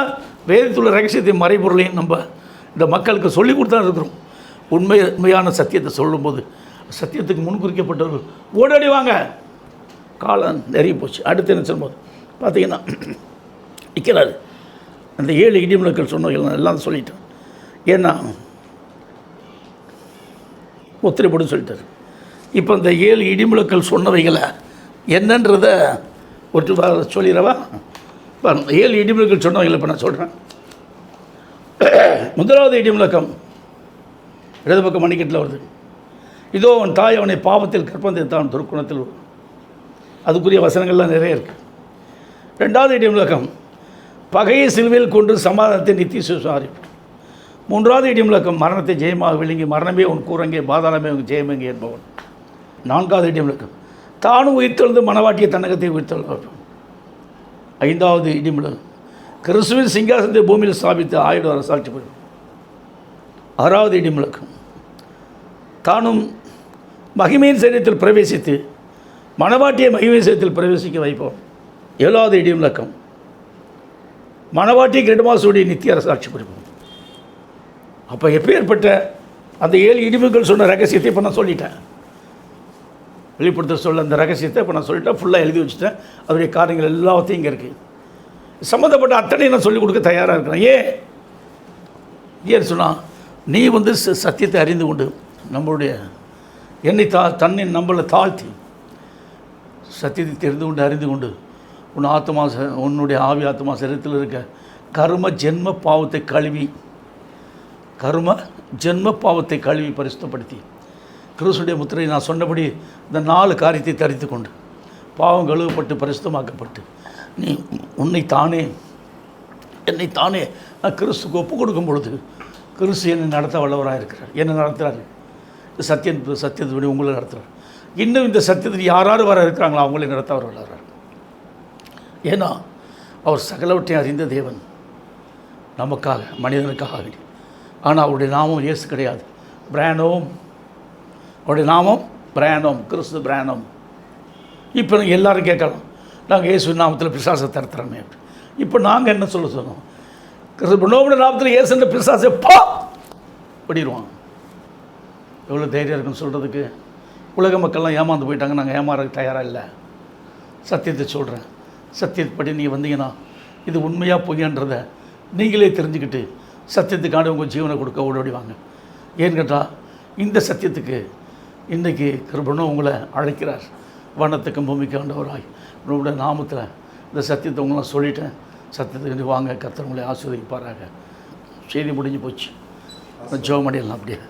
வேதத்துள்ள ரகசியத்தையும் மறைபொருளையும் நம்ம இந்த மக்களுக்கு சொல்லி கொடுத்தா இருக்கிறோம். உண்மையான சத்தியத்தை சொல்லும்போது சத்தியத்துக்கு முன்குறிக்கப்பட்டவர்கள் ஓடாடி வாங்க. காலம் நெருங்கி போச்சு. அடுத்து என்ன சொல்லும்போது பார்த்தீங்கன்னா நிற்கிறாரு. அந்த 7 இடிமுழக்கள் சொன்னவர்கள் எல்லாம் சொல்லிட்டேன். ஏன்னா ஒத்திரைப்படும் சொல்லிட்டார். இப்போ இந்த 7 இடிமுழக்கள் சொன்னவைகளை என்னன்றத ஒரு சொல்லிடவா? 7 இடிமுழக்கள் சொன்னவைகளை இப்போ நான் சொல்கிறேன். முதலாவது இடிமுழக்கம் இடது பக்கம் மணிக்கட்டில் வருது. இதோ அவன் தாய் அவனை பாவத்தில் கற்பந்தான் துர்க்குணத்தில். அதுக்குரிய வசனங்கள்லாம் நிறைய இருக்குது. 2வது இடிமுழக்கம் பகையை சிலுவையில் கொண்டு சமாதானத்தை நித்திய சுசாரிப்பு. 3வது இடிமுழக்கம் மரணத்தை ஜெயமாக விழுங்கி மரணமே உன் கூரங்கே பாதாளமே உன் ஜெயமெங்கே என்பவன். 4வது இடி முழக்கம். தானும் உயிர்த்தெழுந்து மணவாட்டிய தன்னகத்தை உயிர்த்தெழும். 5வது இடி முழக்கம். கிறிஸ்துவின் சிங்காசனத்தை பூமியில் ஸ்தாபித்து 1000 அரசாட்சி புரியும். 6வது இடி முழக்கம். தானும் மகிமையின் சரீரத்தில் பிரவேசித்து மணவாட்டிய மகிமையின் சரீரத்தில் பிரவேசிக்க வைப்போம். 7வது இடி முழக்கம். மணவாட்டிய கிரீடமாசூடி நித்திய அரசாட்சி புரியும். அப்போ எப்பேற்பட்ட அந்த 7 இடிமுகள் சொன்ன ரகசியத்தை இப்போ நான் சொல்லிட்டேன். வெளிப்படுத்த சொல்ல அந்த ரகசியத்தை இப்போ நான் சொல்லிட்டேன். ஃபுல்லாக எழுதி வச்சுட்டேன். அதனுடைய காரியங்கள் எல்லாத்தையும் இங்கே இருக்குது. சம்மந்தப்பட்ட அத்தனையும் நான் சொல்லிக் கொடுக்க தயாராக இருக்கிறேன். ஏன் சொன்னால், நீ வந்து சத்தியத்தை அறிந்து கொண்டு நம்மளுடைய என்னை தன்னை நம்மளை தாழ்த்தி சத்தியத்தை தெரிந்து கொண்டு அறிந்து கொண்டு உன் ஆத்மா உன்னுடைய ஆவி ஆத்மா சரீரத்தில் இருக்க கர்ம ஜென்ம பாவத்தை கழுவி பரிசுத்தப்படுத்தி கிறிஸ்துடைய முத்திரை நான் சொன்னபடி இந்த 4 காரியத்தை தரித்து கொண்டு பாவம் கழுவப்பட்டு பரிசுத்தமாக்கப்பட்டு நீ என்னை தானே நான் கிறிஸ்துக்கு ஒப்பு கொடுக்கும் பொழுது கிறிஸ்து என்னை நடத்த வல்லவராக இருக்கிறார். என்னை நடத்துகிறார். சத்தியத்தின்படி உங்களை நடத்துகிறார். இன்னும் இந்த சத்தியத்தில் யார் வர இருக்கிறாங்களோ அவங்களே நடத்த அவர் வளர்கிறார். ஏன்னா அவர் சகலவற்றையும் அறிந்த தேவன் நமக்காக மனிதனுக்காக. ஆனால் அவருடைய நாமம் இயேசு கிடையாது, பிரானோம். அவருடைய நாமம் பிரானோம், கிறிஸ்து பிரானோம். இப்போ எல்லோரும் கேட்கலாம், நாங்கள் இயேசு நாமத்தில் பிசாசை தரத்துறோமே. இப்போ நாங்கள் என்ன சொன்னோம்? கிறிஸ்துவோட நாமத்தில் இயேசுன்ற பிசாசை படிடுவான். எவ்வளோ தைரியம் இருக்குன்னு சொல்கிறதுக்கு. உலக மக்கள்லாம் ஏமாந்து போயிட்டாங்க. நாங்கள் ஏமாறதுக்கு தயாராக இல்லை. சத்தியத்தை சொல்கிறேன். சத்தியப்படி நீங்கள் வந்தீங்கன்னா இது உண்மையாக பொய்யன்றதை நீங்களே தெரிஞ்சுக்கிட்டு சத்தியத்துக்கான உங்கள் ஜீவனை கொடுக்க ஓடி வாங்க. ஏன்னு கேட்டால் இந்த சத்தியத்துக்கு இன்றைக்கி கிருபனும் உங்களை அழைக்கிறார். வனத்துக்கும் பூமிக்கு ஆண்டவராய் உங்களுடைய நாமத்தில் இந்த சத்தியத்தை உங்களாம் சொல்லிட்டேன். சத்தியத்துக்கு வாங்க, கர்த்தர் உங்களை ஆசீர்வதிப்பாராக. செய்தி முடிஞ்சு போச்சு. ஜெபம் பண்ணிடலாம் அப்படியே.